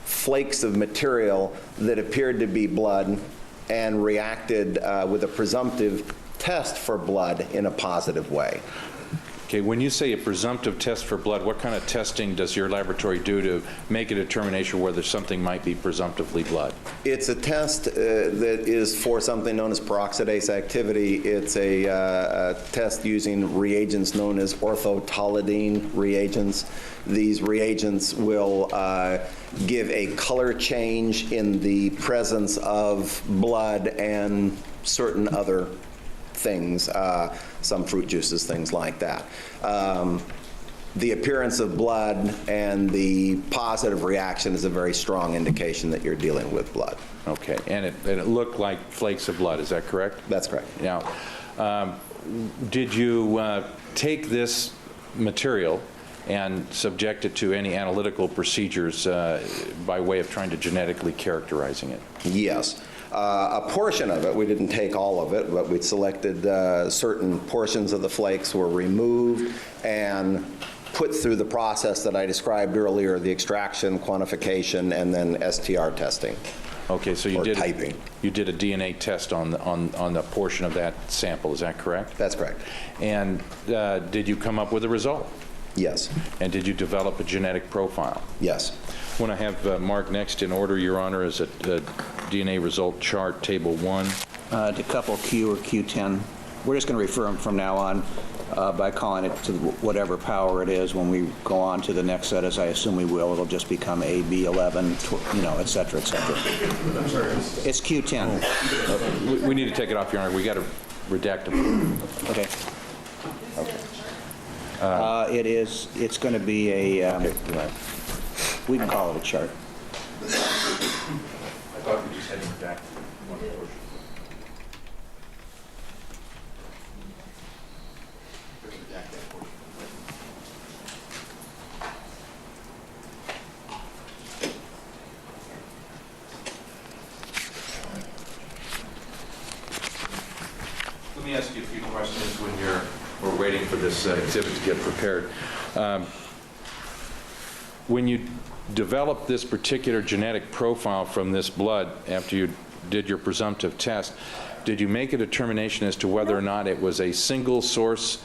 flakes of material that appeared to be blood and reacted with a presumptive test for blood in a positive way. Okay, when you say a presumptive test for blood, what kind of testing does your laboratory do to make a determination whether something might be presumptively blood? It's a test that is for something known as peroxidase activity. It's a test using reagents known as orthotolidine reagents. These reagents will give a color change in the presence of blood and certain other things, some fruit juices, things like that. The appearance of blood and the positive reaction is a very strong indication that you're dealing with blood. Okay, and it looked like flakes of blood, is that correct? That's correct. Now, did you take this material and subject it to any analytical procedures by way of trying to genetically characterizing it? Yes. A portion of it, we didn't take all of it, but we selected certain portions of the flakes were removed and put through the process that I described earlier, the extraction, quantification, and then STR testing. Okay, so you did typing. You did a DNA test on the portion of that sample, is that correct? That's correct. And did you come up with a result? Yes. And did you develop a genetic profile? Yes. When I have Mark next in order, Your Honor, is a DNA result chart, table 1. Decouple Q or Q10. We're just going to refer them from now on by calling it to whatever power it is. When we go on to the next set, as I assume we will, it'll just become AB11, et cetera, et cetera. I'm sorry. It's Q10. We need to take it off, Your Honor. We got to redact them. Okay. It's going to be a, we can call it a chart. I thought we just had to redact one portion. Let me ask you a few questions when we're waiting for this exhibit to get prepared. When you developed this particular genetic profile from this blood after you did your presumptive test, did you make a determination as to whether or not it was a single source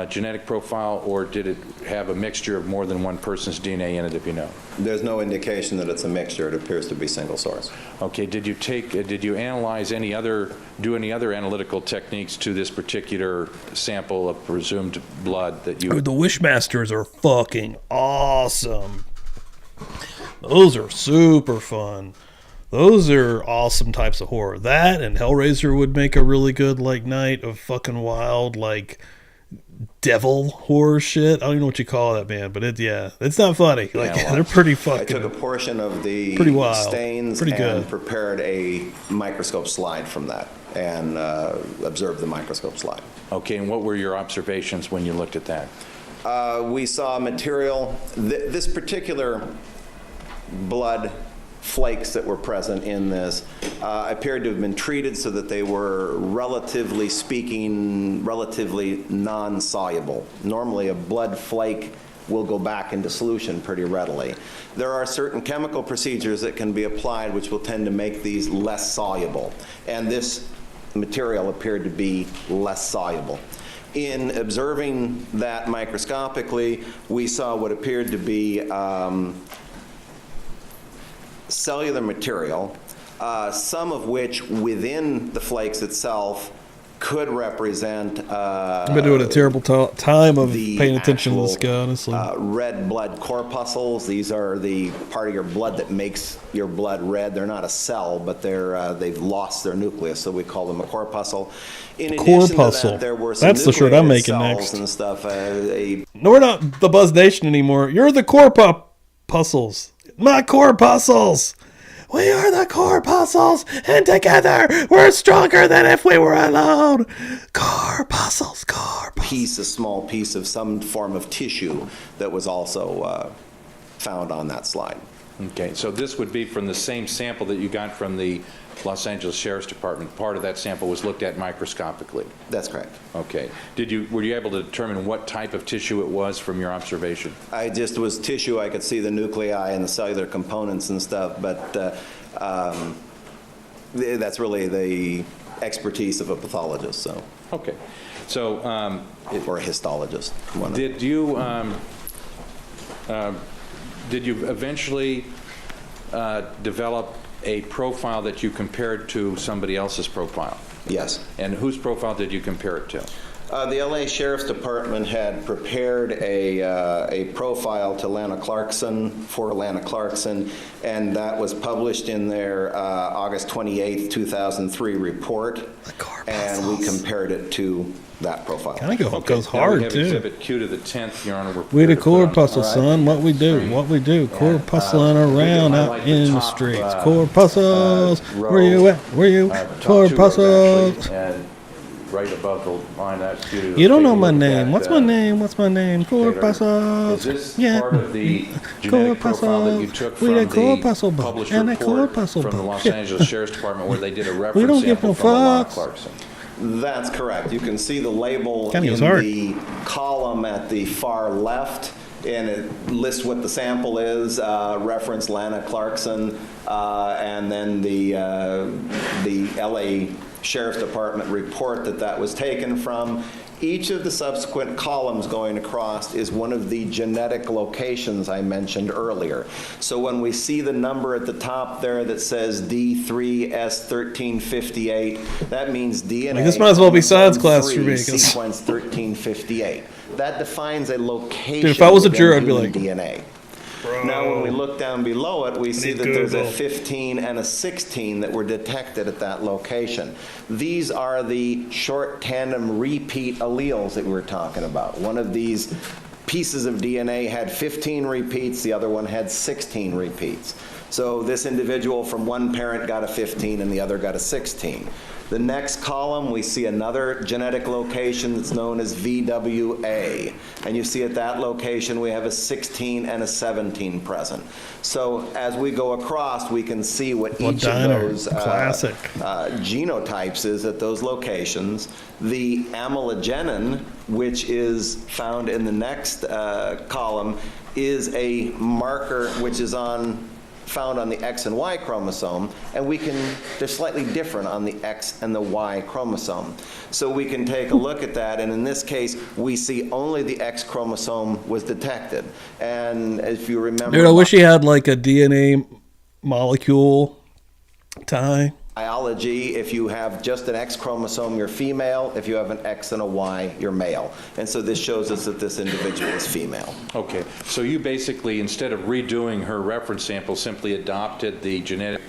genetic profile, or did it have a mixture of more than one person's DNA in it, if you know? There's no indication that it's a mixture. It appears to be single source. Okay, did you analyze do any other analytical techniques to this particular sample of presumed blood that you... Dude, the Wishmasters are fucking awesome. Those are super fun. Those are awesome types of horror. That and Hellraiser would make a really good, like, night of fucking wild, like, devil horror shit. I don't even know what you call that, man, but it's not funny. Like, Yeah, well, they're pretty fucking... I took a portion of the pretty wild. stains Pretty and good. prepared a microscope slide from that and observed the microscope slide. Okay, and what were your observations when you looked at that? We saw material. This particular blood flakes that were present in this appeared to have been treated so that they were, relatively speaking, relatively non-soluble. Normally, a blood flake will go back into solution pretty readily. There are certain chemical procedures that can be applied which will tend to make these less soluble, and this material appeared to be less soluble. In observing that microscopically, we saw what appeared to be cellular material, some of which within the flakes itself could represent I've been doing a terrible time of the paying attention to this actual, guy, honestly. red blood corpuscles. These are the part of your blood that makes your blood red. They're not a cell, but they've lost their nucleus, so we call them a corpuscle. In addition to Corpuscle. that, there were some That's the shirt I'm nucleated making cells next. and stuff. No, we're not the Buzz Nation anymore. You're the corpuscles. My corpuscles. We are the corpuscles, and together we're stronger than if we were alone. Corpuscles. a small piece of some form of tissue that was also found on that slide. Okay, so this would be from the same sample that you got from the Los Angeles Sheriff's Department. Part of that sample was looked at microscopically. That's correct. Okay. Were you able to determine what type of tissue it was from your observation? I just was tissue. I could see the nuclei and the cellular components and stuff, but that's really the expertise of a pathologist, so. Okay. So, or a histologist. did you eventually develop a profile that you compared to somebody else's profile? Yes. And whose profile did you compare it to? The LA Sheriff's Department had prepared a profile to Lana Clarkson, for Lana Clarkson, and that was published in their August 28th, 2003 report, and we compared it to that profile. Kind of goes Now we hard, have too. Exhibit Q to the 10th, Your Honor. We the prepared to put on- corpuscle, son. What we do. Corpuscling around out in the streets. Corpuscles. Where you at? Where you? top two rows, Corpuscles. actually, and right above the line, that's Q to the- You don't know take a my look name. at, What's my name? What's my name? Corpuscles. Is this Yeah. part of the genetic profile that you took We from the the corpuscle book. published And the report corpuscle from the book. Los Yeah. Angeles Sheriff's Department where they did a We reference don't give sample no from Lana fucks. Clarkson? That's correct. You can see the label Kinda in goes hard. the column at the far left, and it lists what the sample is, reference Lana Clarkson, and then the LA Sheriff's Department report that was taken from. Each of the subsequent columns going across is one of the genetic locations I mentioned earlier. So when we see the number at the top there that says D3S1358, that means DNA. This might as well be science class for me, 'cause- Sequence 1358. That defines a location. Dude, if I was a within juror, I'd be human like, DNA. Now, when we look down below it, we see that there's a 15 and a 16 that were detected at that location. These are the short tandem repeat alleles that we were talking about. One of these pieces of DNA had 15 repeats, the other one had 16 repeats. So this individual from one parent got a 15 and the other got a 16. The next column, we see another genetic location that's known as VWA. And you see at that location, we have a 16 and a 17 present. So as we go across, we can see what each of those Classic. genotypes is at those locations. The amylogenin, which is found in the next column, is a marker which is on found on the X and Y chromosome, and they're slightly different on the X and the Y chromosome. So we can take a look at that, and in this case, we see only the X chromosome was detected. And if you remember... Dude, I wish he had like a DNA molecule tie. Biology, if you have just an X chromosome, you're female. If you have an X and a Y, you're male. And so this shows us that this individual is female. Okay, so you basically, instead of redoing her reference sample, simply adopted the genetic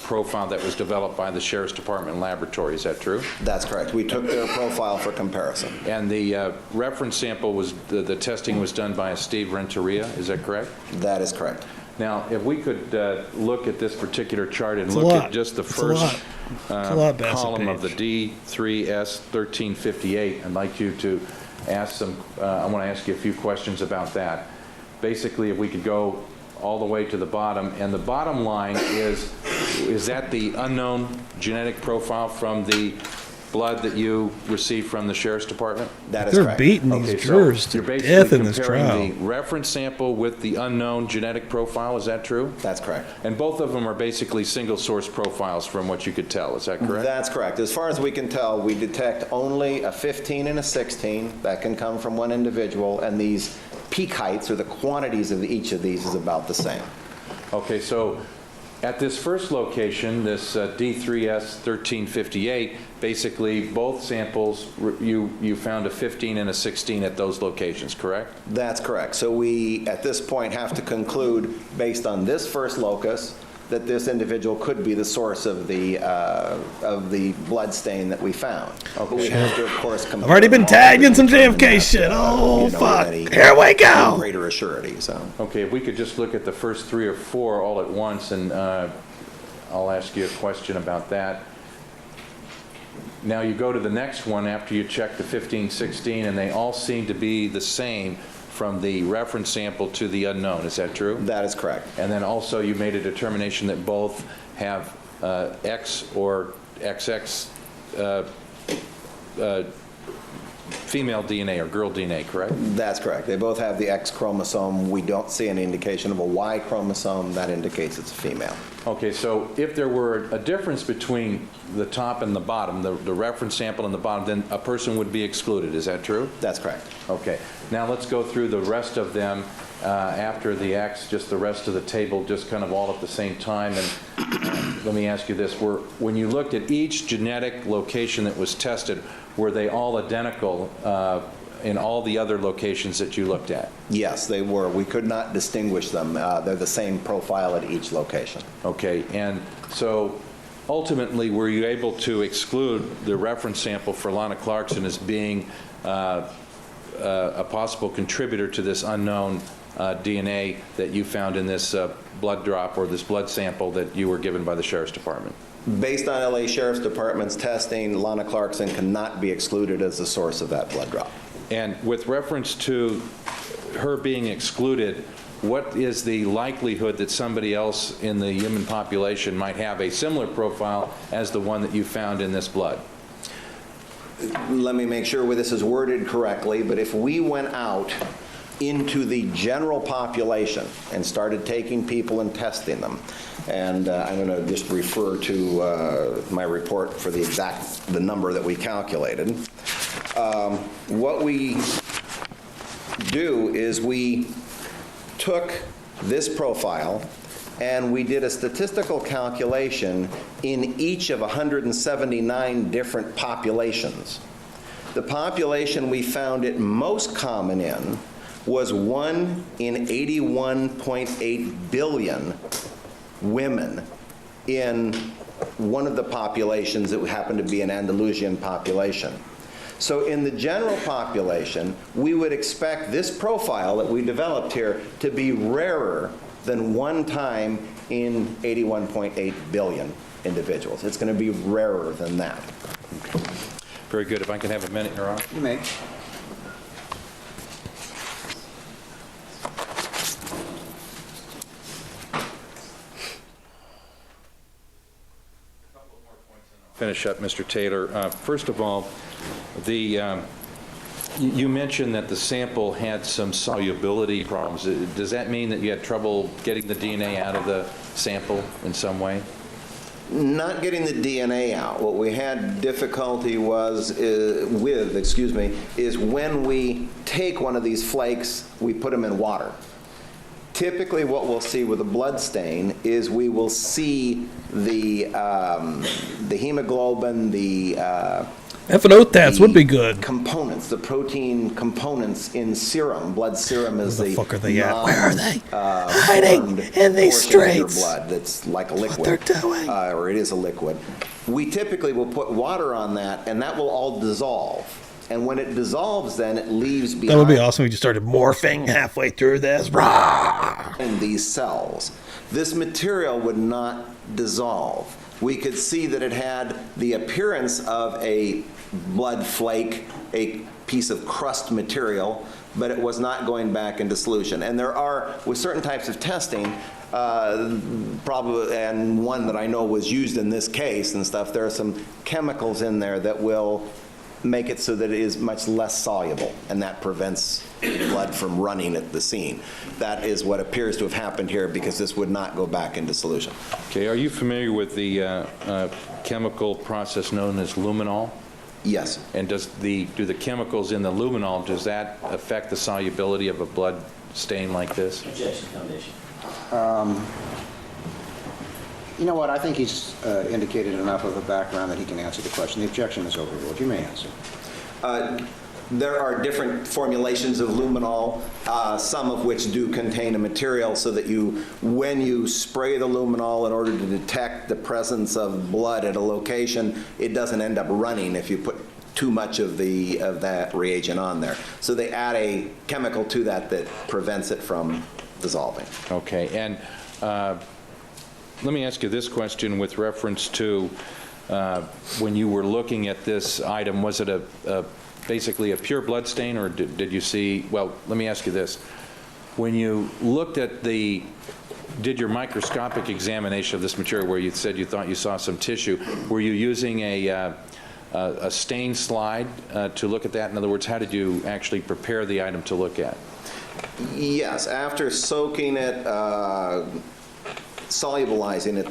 profile that was developed by the Sheriff's Department laboratory. Is that true? That's correct. We took their profile for comparison. And the reference sample was, the testing was done by Steve Renteria, is that correct? That is correct. Now, if we could look at this particular chart and look at just the first column of the D3S1358, I'd like you to ask I want to ask you a few questions about that. Basically, if we could go all the way to the bottom, and the bottom line is that the unknown genetic profile from the blood that you received from the Sheriff's Department? That is They're correct. beating these jurors to death in this trial. You're basically comparing the reference sample with the unknown genetic profile, is that true? That's correct. And both of them are basically single source profiles from what you could tell, is that correct? That's correct. As far as we can tell, we detect only a 15 and a 16. That can come from one individual, and these peak heights, or the quantities of each of these, is about the same. Okay, so at this first location, this D3S1358, basically both samples, you found a 15 and a 16 at those locations, correct? That's correct. So we, at this point, have to conclude, based on this first locus, that this individual could be the source of the blood stain that we found. But we have to, of course, compare. I've already been tagged in some JFK shit. Oh, fuck. Here we go. Greater assurity, so. Okay, if we could just look at the first 3 or 4 all at once, and I'll ask you a question about that. Now you go to the next one after you check the 15, 16, and they all seem to be the same from the reference sample to the unknown. Is that true? That is correct. And then also you made a determination that both have X or XX female DNA or girl DNA, correct? That's correct. They both have the X chromosome. We don't see any indication of a Y chromosome. That indicates it's a female. Okay, so if there were a difference between the top and the bottom, the reference sample and the bottom, then a person would be excluded. Is that true? That's correct. Okay. Now let's go through the rest of them after the X, just the rest of the table, just kind of all at the same time. And let me ask you this. When you looked at each genetic location that was tested, were they all identical in all the other locations that you looked at? Yes, they were. We could not distinguish them. They're the same profile at each location. Okay, and so ultimately, were you able to exclude the reference sample for Lana Clarkson as being a possible contributor to this unknown DNA that you found in this blood drop or this blood sample that you were given by the Sheriff's Department? Based on LA Sheriff's Department's testing, Lana Clarkson cannot be excluded as the source of that blood drop. And with reference to her being excluded, what is the likelihood that somebody else in the human population might have a similar profile as the one that you found in this blood? Let me make sure this is worded correctly, but if we went out into the general population and started taking people and testing them, and I'm going to just refer to my report for the number that we calculated. What we do is we took this profile and we did a statistical calculation in each of 179 different populations. The population we found it most common in was 1 in 81.8 billion women in one of the populations that happened to be an Andalusian population. So in the general population, we would expect this profile that we developed here to be rarer than 1 time in 81.8 billion individuals. It's going to be rarer than that. Very good. If I can have a minute, Your Honor. You may. Finish up, Mr. Taylor. First of all, the You mentioned that the sample had some solubility problems. Does that mean that you had trouble getting the DNA out of the sample in some way? Not getting the DNA out. What we had difficulty is when we take one of these flakes, we put them in water. Typically what we'll see with a blood stain is we will see the hemoglobin, F&O-TATs would be good. components, the protein components in serum. Blood serum is Where the fuck are they at? non- Where are they? Hiding in these portion of your streets. blood that's like a liquid. What they're doing. Or it is a liquid. We typically will put water on that, and that will all dissolve. And when it dissolves, then it leaves behind. That would be awesome if you just started morphing halfway through this. Rah! In these cells. This material would not dissolve. We could see that it had the appearance of a blood flake, a piece of crust material, but it was not going back into solution. And there are, with certain types of testing, probably, and one that I know was used in this case and stuff, there are some chemicals in there that will make it so that it is much less soluble, and that prevents blood from running at the scene. That is what appears to have happened here, because this would not go back into solution. Okay, are you familiar with the chemical process known as luminol? Yes. And do the chemicals in the luminol, does that affect the solubility of a blood stain like this? Objection, Foundation. You know what, I think he's indicated enough of a background that he can answer the question. The objection is overruled. You may answer. There are different formulations of luminol, some of which do contain a material so that when you spray the luminol in order to detect the presence of blood at a location, it doesn't end up running if you put too much of that reagent on there. So they add a chemical to that prevents it from dissolving. Okay, and let me ask you this question with reference to when you were looking at this item, was it basically a pure blood stain, or did you see, well, let me ask you this. When you looked at did your microscopic examination of this material where you said you thought you saw some tissue, were you using a stain slide to look at that? In other words, how did you actually prepare the item to look at? Yes, after soaking it, solubilizing it,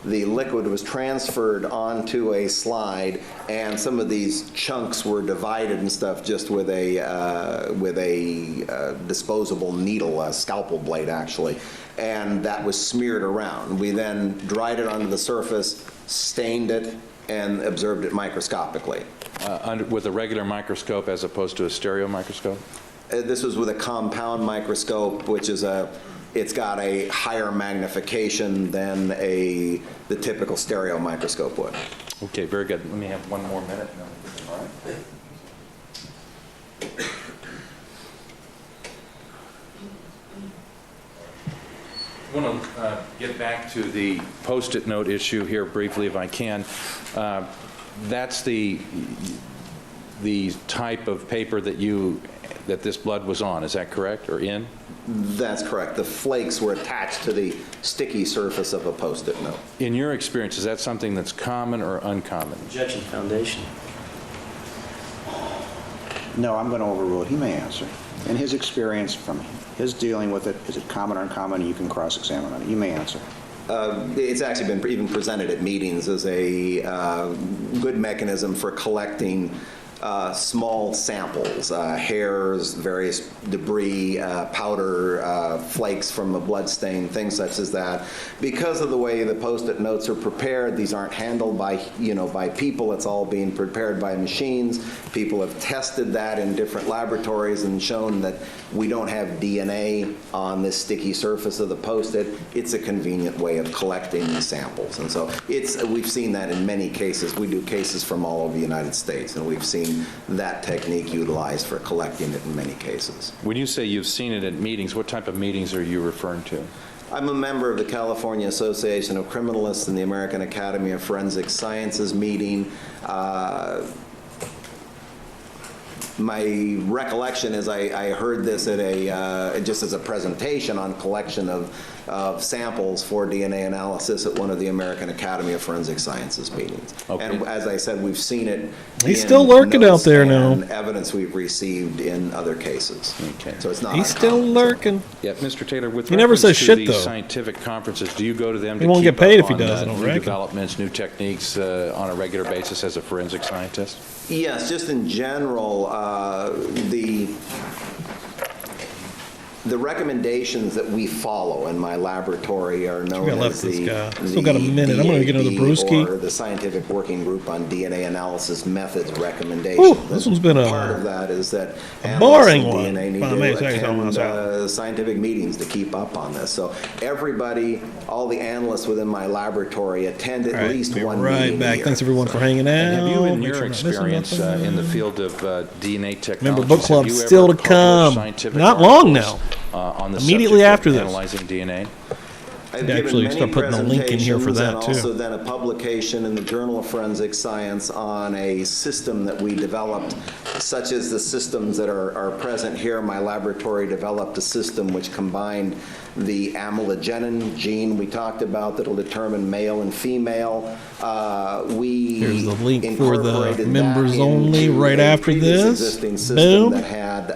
the liquid was transferred onto a slide, and some of these chunks were divided and stuff just with a disposable needle, a scalpel blade actually, and that was smeared around. We then dried it onto the surface, stained it, and observed it microscopically. With a regular microscope as opposed to a stereo microscope? This was with a compound microscope, which is it's got a higher magnification than the typical stereo microscope would. Okay, very good. Let me have one more minute. All right. I want to get back to the Post-it note issue here briefly, if I can. That's the type of paper that this blood was on, is that correct, or in? That's correct. The flakes were attached to the sticky surface of a Post-it note. In your experience, is that something that's common or uncommon? Objection, Foundation. No, I'm going to overrule. He may answer. In his experience, from his dealing with it, is it common or uncommon? You can cross-examine on it. You may answer. It's actually been even presented at meetings as a good mechanism for collecting small samples, hairs, various debris, powder, flakes from a blood stain, things such as that. Because of the way the Post-it notes are prepared, these aren't handled by people. It's all being prepared by machines. People have tested that in different laboratories and shown that we don't have DNA on this sticky surface of the Post-it. It's a convenient way of collecting these samples. And so we've seen that in many cases. We do cases from all over the United States, and we've seen that technique utilized for collecting it in many cases. When you say you've seen it at meetings, what type of meetings are you referring to? I'm a member of the California Association of Criminalists and the American Academy of Forensic Sciences meeting. My recollection is I heard this at just as a presentation on collection of of samples for DNA analysis at one of the American Academy of Forensic Sciences meetings. Okay. And as I said, we've seen it. He's in still lurking notes out there now. and evidence we've received in other cases. Okay. So it's not. He's still uncommon. lurking. Yeah, Mr. Taylor, with He never reference says to shit, these though. scientific conferences, do you go to them He to won't keep get paid up if he on, does, I don't new reckon. developments, new techniques on a regular basis as a forensic scientist? Yes, just in general, the recommendations that we follow in my laboratory are known got left as this the guy. Still got a minute. I'm gonna get another DAB, brewski. or the Scientific Working Group on DNA Analysis Methods recommendations. Whew, this one's been Part of that is that boring analysts in one. DNA need By me, to sorry, someone else attend scientific meetings to keep up on this. So everybody, all the analysts within my laboratory attend at All right, least be one right meeting a back. year. Thanks everyone for hanging out. And have you, in Make your sure I'm not missing experience nothing. in the field of DNA technology, Remember, book club's still to come. Not long now. On the Immediately subject after of this. analyzing DNA? I've Could actually given start many putting a link in here for that, presentations and also then a publication in the Journal of Forensic Science on a system that we developed, such as the systems that are present here. My laboratory developed a system which combined the amylogenin gene we talked about that'll determine male and female. Here's the link for the incorporated members that only into right a after previous this. existing system Boom. that had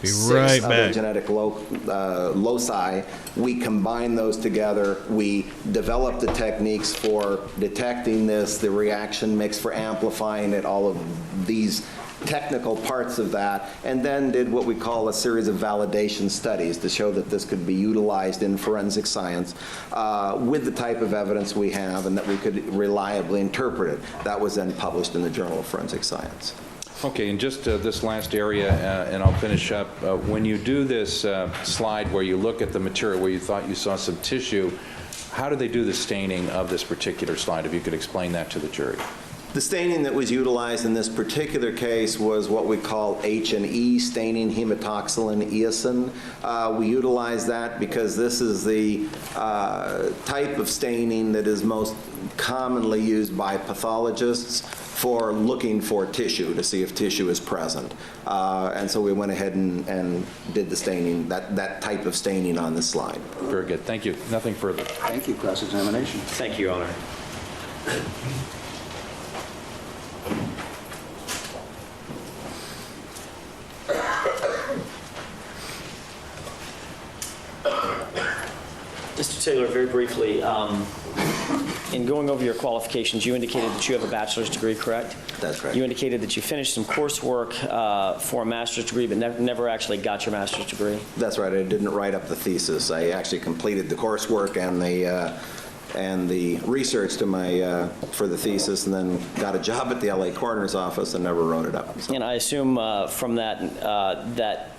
Be 6 right other back. genetic loci. We combined those together. We developed the techniques for detecting this, the reaction mix for amplifying it, all of these technical parts of that, and then did what we call a series of validation studies to show that this could be utilized in forensic science with the type of evidence we have and that we could reliably interpret it. That was then published in the Journal of Forensic Science. Okay, and just this last area, and I'll finish up. When you do this slide where you look at the material where you thought you saw some tissue, how do they do the staining of this particular slide? If you could explain that to the jury. The staining that was utilized in this particular case was what we call H&E staining, hematoxylin eosin. We utilize that because this is the type of staining that is most commonly used by pathologists for looking for tissue to see if tissue is present. And so we went ahead and did the staining, that type of staining on this slide. Very good. Thank you. Nothing further. Thank you, cross-examination. Thank you, Your Honor. Mr. Taylor, very briefly, in going over your qualifications, you indicated that you have a bachelor's degree, correct? That's correct. You indicated that you finished some coursework for a master's degree, but never actually got your master's degree. That's right. I didn't write up the thesis. I actually completed the coursework and the research to my for the thesis, and then got a job at the LA coroner's office and never wrote it up. So. And I assume from that that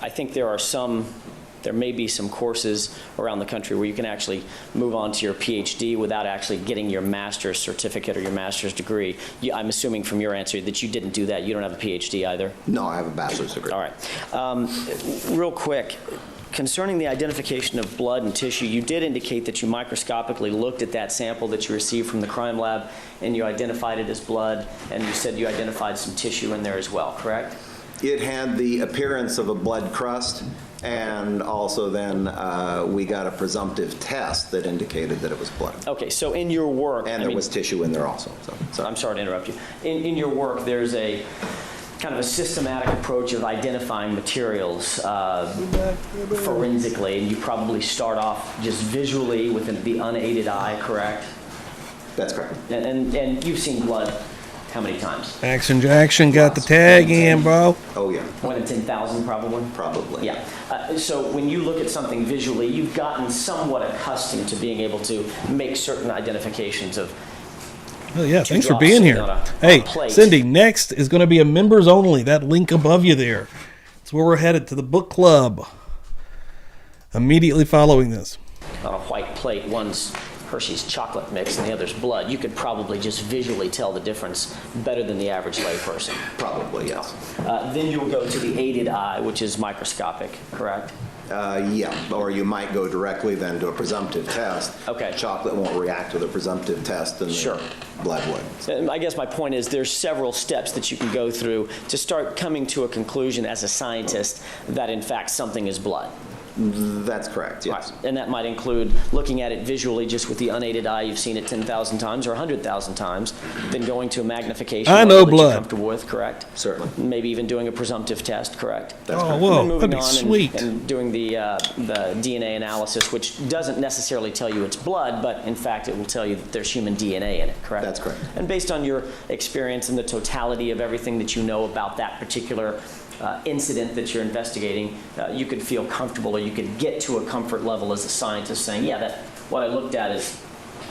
I think there may be some courses around the country where you can actually move on to your PhD without actually getting your master's certificate or your master's degree. I'm assuming from your answer that you didn't do that. You don't have a PhD either. No, I have a bachelor's degree. All right. Real quick, concerning the identification of blood and tissue, you did indicate that you microscopically looked at that sample that you received from the crime lab and you identified it as blood, and you said you identified some tissue in there as well, correct? It had the appearance of a blood crust, and also then we got a presumptive test that indicated that it was blood. Okay, so in your work... And there was tissue in there also. So. I'm sorry to interrupt you. In your work, there's a kind of a systematic approach of identifying materials forensically, and you probably start off just visually with the unaided eye, correct? That's correct. And you've seen blood how many times? Action Jackson got the tag in, bro. Oh, yeah. 1 in 10,000, probably? Probably. Yeah. So when you look at something visually, you've gotten somewhat accustomed to being able to make certain identifications of... Oh, yeah, thanks for drops being here. on a Hey, plate. Cindy, next is going to be a members only. That link above you there. That's where we're headed, to the book club. Immediately following this. On a white plate, one's Hershey's chocolate mix and the other's blood. You could probably just visually tell the difference better than the average layperson. Probably, yes. Then you'll go to the aided eye, which is microscopic, correct? Yeah, or you might go directly then to a presumptive test. Okay. Chocolate won't react to the presumptive test, and Sure. the blood would. And I guess my point is there's several steps that you can go through to start coming to a conclusion as a scientist that in fact something is blood. That's correct, yes. Right. And that might include looking at it visually just with the unaided eye. You've seen it 10,000 times or 100,000 times. Then going to a magnification I level know that blood. you're comfortable with, correct? Certainly. Maybe even doing a presumptive test, correct? That's Oh, correct. whoa, And then that'd moving be on sweet. and doing the DNA analysis, which doesn't necessarily tell you it's blood, but in fact it will tell you that there's human DNA in it, correct? That's correct. And based on your experience and the totality of everything that you know about that particular incident that you're investigating, you could feel comfortable, or you could get to a comfort level as a scientist saying, yeah, that what I looked at is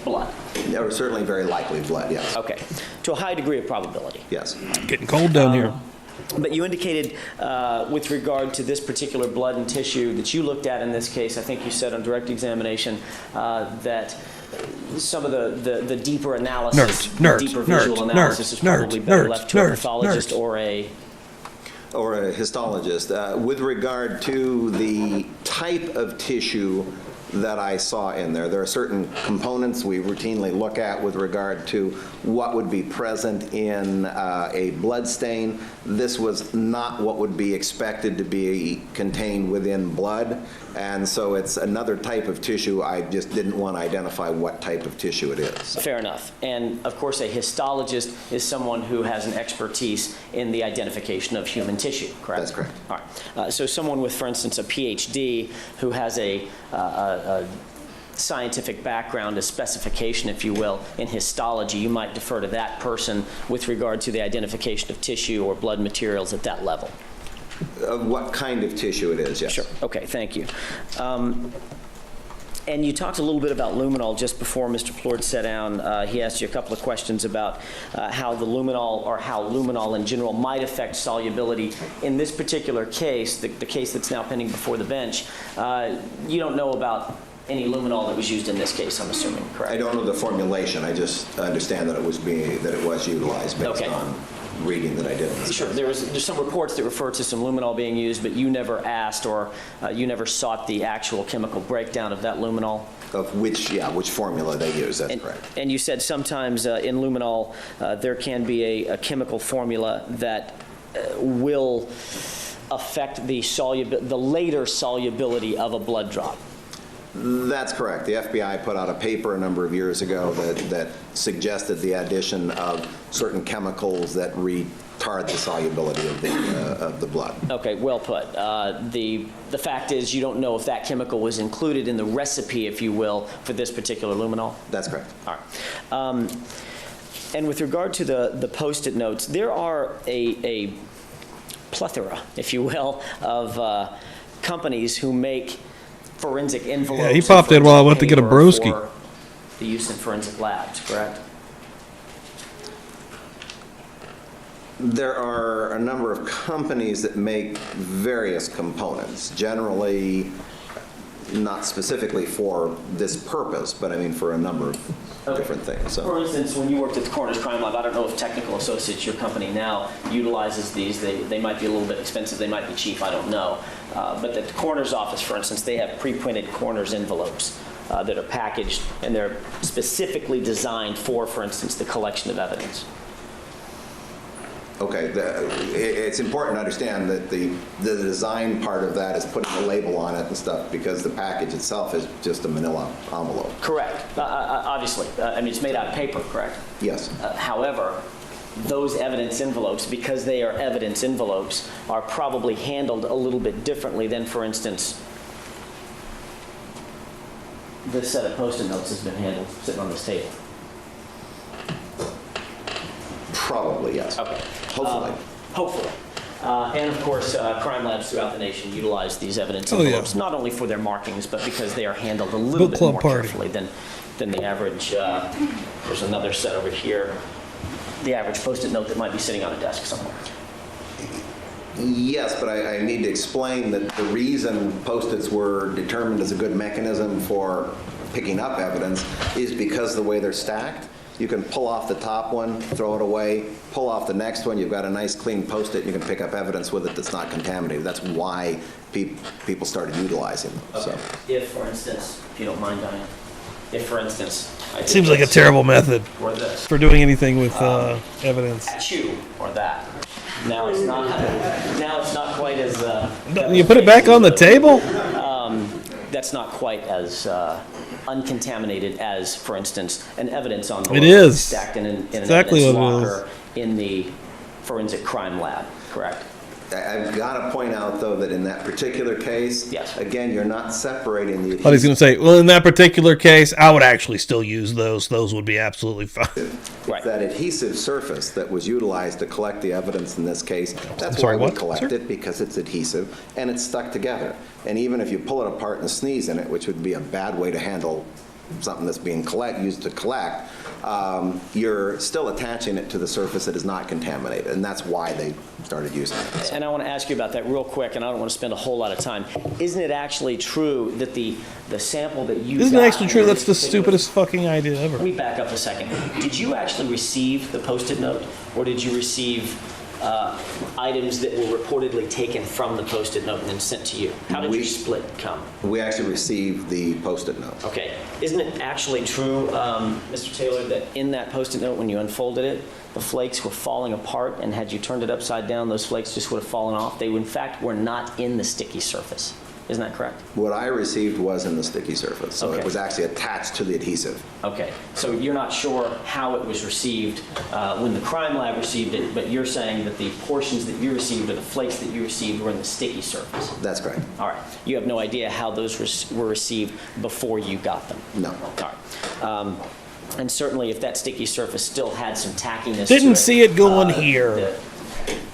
blood. There was certainly very likely blood, yes. Okay, to a high degree of probability. Yes. Getting cold down here. But you indicated with regard to this particular blood and tissue that you looked at in this case, I think you said on direct examination that some of the deeper analysis, deeper visual analysis is probably better left to a pathologist or a histologist. With regard to the type of tissue that I saw in there, there are certain components we routinely look at with regard to what would be present in a blood stain. This was not what would be expected to be contained within blood, and so it's another type of tissue. I just didn't want to identify what type of tissue it is. Fair enough. And of course, a histologist is someone who has an expertise in the identification of human tissue, correct? That's correct. All right. So someone with, for instance, a PhD who has a scientific background, a specification, if you will, in histology, you might defer to that person with regard to the identification of tissue or blood materials at that level. What kind of tissue it is, yes. Sure. Okay, thank you. And you talked a little bit about luminol just before Mr. Plord sat down. He asked you a couple of questions about how the luminol, or how luminol in general, might affect solubility. In this particular case, the case that's now pending before the bench, you don't know about any luminol that was used in this case, I'm assuming, correct? I don't know the formulation. I just understand that it was utilized based Okay. on reading that I did. Sure. There's some reports that refer to some luminol being used, but you never asked, or you never sought the actual chemical breakdown of that luminol. Of which formula they use, that's correct. And you said sometimes in luminol there can be a chemical formula that will affect the later solubility of a blood drop. That's correct. The FBI put out a paper a number of years ago that suggested the addition of certain chemicals that retard the solubility of the blood. Okay, well put. The fact is you don't know if that chemical was included in the recipe, if you will, for this particular luminol? That's correct. All right. And with regard to the Post-it notes, there are a plethora, if you will, of companies who make forensic envelopes. Yeah, he popped in while I went to get a broski. For the use in forensic labs, correct? There are a number of companies that make various components, generally not specifically for this purpose, but I mean for a number of different things. So. For instance, when you worked at the Coroner's Crime Lab, I don't know if Technical Associates, your company now, utilizes these. They might be a little bit expensive, they might be cheap, I don't know. But at the coroner's office, for instance, they have pre-printed coroner's envelopes that are packaged, and they're specifically designed for instance, the collection of evidence. Okay, it's important to understand that the design part of that is putting a label on it and stuff, because the package itself is just a manila envelope. Correct. Obviously. I mean, it's made out of paper, correct? Yes. However, those evidence envelopes, because they are evidence envelopes, are probably handled a little bit differently than, for instance, this set of Post-it notes has been handled sitting on this table. Probably, yes. Okay. Hopefully. Hopefully. And of course, crime labs throughout the nation utilize these evidence envelopes, not only for their markings, but because they are handled a little bit more carefully than the average. There's another set over here. The average Post-it note that might be sitting on a desk somewhere. Yes, but I need to explain that the reason Post-its were determined as a good mechanism for picking up evidence is because the way they're stacked. You can pull off the top one, throw it away, pull off the next one, you've got a nice clean Post-it, and you can pick up evidence with it that's not contaminated. That's why people started utilizing them. Okay. So. If, for instance, if you don't mind, Diane, if, for instance, I did Seems like a this, terrible method or this, for doing anything with evidence. at you, or that. Now it's not quite as... You put it back on the table? that's not quite as uncontaminated as, for instance, an evidence on It is. stacked in an Exactly evidence what it is. locker in the forensic crime lab, correct? I've got to point out, though, that in that particular case, Yes. again, you're not separating the But he's going to say, well, in that particular case, I would actually still use those. Those would be absolutely fine. Right. That adhesive surface that was utilized to collect the evidence in this case, that's Sorry, why we what, collect sir? it, because it's adhesive and it's stuck together. And even if you pull it apart and sneeze in it, which would be a bad way to handle something that's being used to collect, you're still attaching it to the surface that is not contaminated, and that's why they started using it. And I want to ask you about that real quick, and I don't want to spend a whole lot of time. Isn't it actually true that the sample that you Isn't it got actually true? in That's the this stupidest fucking idea ever. Let me back up a second. Did you actually receive the Post-it note, or did you receive items that were reportedly taken from the Post-it note and then sent to you? How did your split come? We actually received the Post-it note. Okay. Isn't it actually true, Mr. Taylor, that in that Post-it note, when you unfolded it, the flakes were falling apart, and had you turned it upside down, those flakes just would have fallen off? They, in fact, were not in the sticky surface. Isn't that correct? What I received was in the sticky surface, so Okay. it was actually attached to the adhesive. Okay. So you're not sure how it was received when the crime lab received it, but you're saying that the portions that you received or the flakes that you received were in the sticky surface. That's correct. All right. You have no idea how those were received before you got them? No. All right. And certainly if that sticky surface still had some tackiness Didn't to it, see it going here. This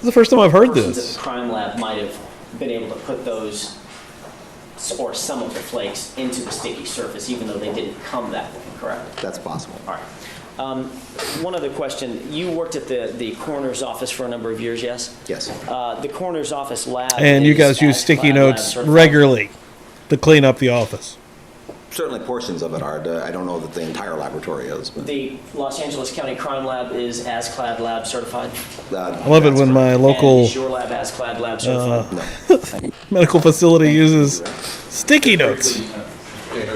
is the first time I've heard persons this. at the crime lab might have been able to put those or some of the flakes into the sticky surface, even though they didn't come that way, correct? That's possible. All right. One other question. You worked at the coroner's office for a number of years, yes? Yes. The coroner's office lab And you is guys use as sticky lab notes certified? regularly to clean up the office. Certainly portions of it are. I don't know that the entire laboratory is. But, The Los Angeles County Crime Lab is ASCLD Lab certified? I love it when my And local is your lab ASCLD Lab certified? medical facility uses sticky notes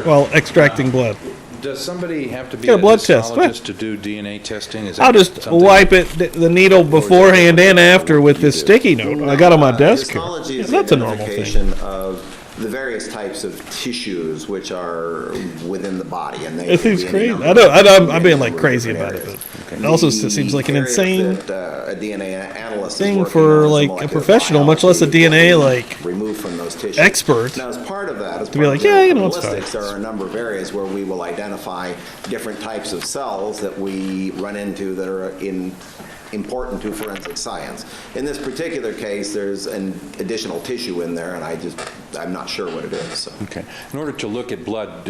while extracting blood. Does somebody have to be Get a a blood test. histologist to do DNA testing? Is that I'll just something- wipe it, the needle beforehand and after with this sticky note I got on my desk here. Histology Yeah, is that's the a normal thing. identification of the various types of tissues which are within the body, and they It can seems be any crazy. number I know, of I'm being like different crazy about it, areas. but it also The seems like an areas insane that, a DNA analyst is thing working for, on is like, a molecular professional, much less a biology, DNA, what we like, remove from those tissues. expert Now, as part of that, as be part like, of yeah, you know, it's ballistics, fine. there are a number of areas where we will identify different types of cells that we run into that are important to forensic science. In this particular case, there's an additional tissue in there, and I'm not sure what it is. So. Okay. In order to look at blood,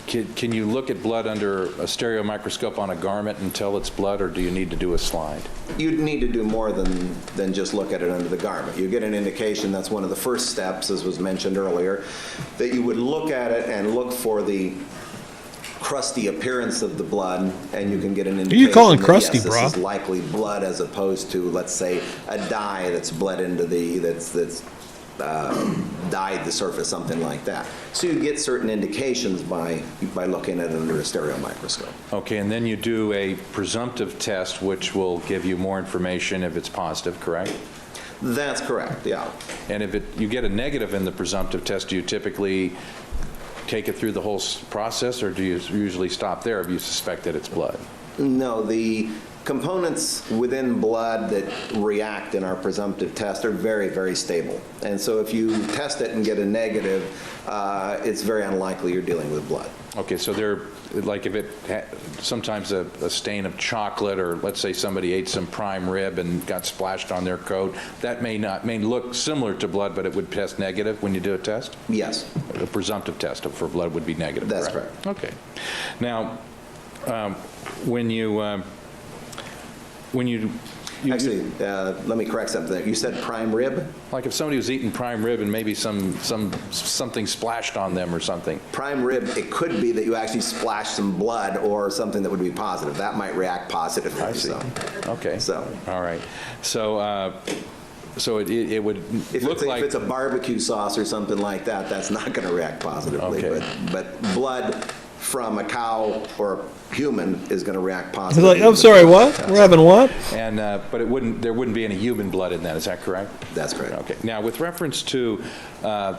can you look at blood under a stereo microscope on a garment and tell it's blood, or do you need to do a slide? You'd need to do more than just look at it under the garment. You get an indication, that's one of the first steps, as was mentioned earlier, that you would look at it and look for the crusty appearance of the blood, and you can get an indication. you calling that, crusty, yes, brah? This is likely blood, as opposed to, let's say, a dye that's bled into that's dyed the surface, something like that. So you get certain indications by looking at it under a stereo microscope. Okay, and then you do a presumptive test, which will give you more information if it's positive, correct? That's correct, yeah. And if you get a negative in the presumptive test, do you typically take it through the whole process, or do you usually stop there if you suspect that it's blood? No, the components within blood that react in our presumptive test are very, very stable. And so if you test it and get a negative, it's very unlikely you're dealing with blood. Okay, so they're, like if it, sometimes a stain of chocolate, or let's say somebody ate some prime rib and got splashed on their coat, that may look similar to blood, but it would test negative when you do a test? Yes. A presumptive test for blood would be negative, That's correct? Okay. Now, when you Actually, let me correct something. You said prime rib? like if somebody was eating prime rib and maybe something splashed on them or something. Prime rib, it could be that you actually splash some blood or something that would be positive. That might react positively. I see. So. Okay. So. All right. So, so it would look like if it's a barbecue sauce or something like that, that's not going to react positively. Okay. But blood from a cow or a human is going to react He's positively. like, I'm sorry, what? We're having what? And but there wouldn't be any human blood in that. Is that correct? That's correct. Okay. Now, with reference to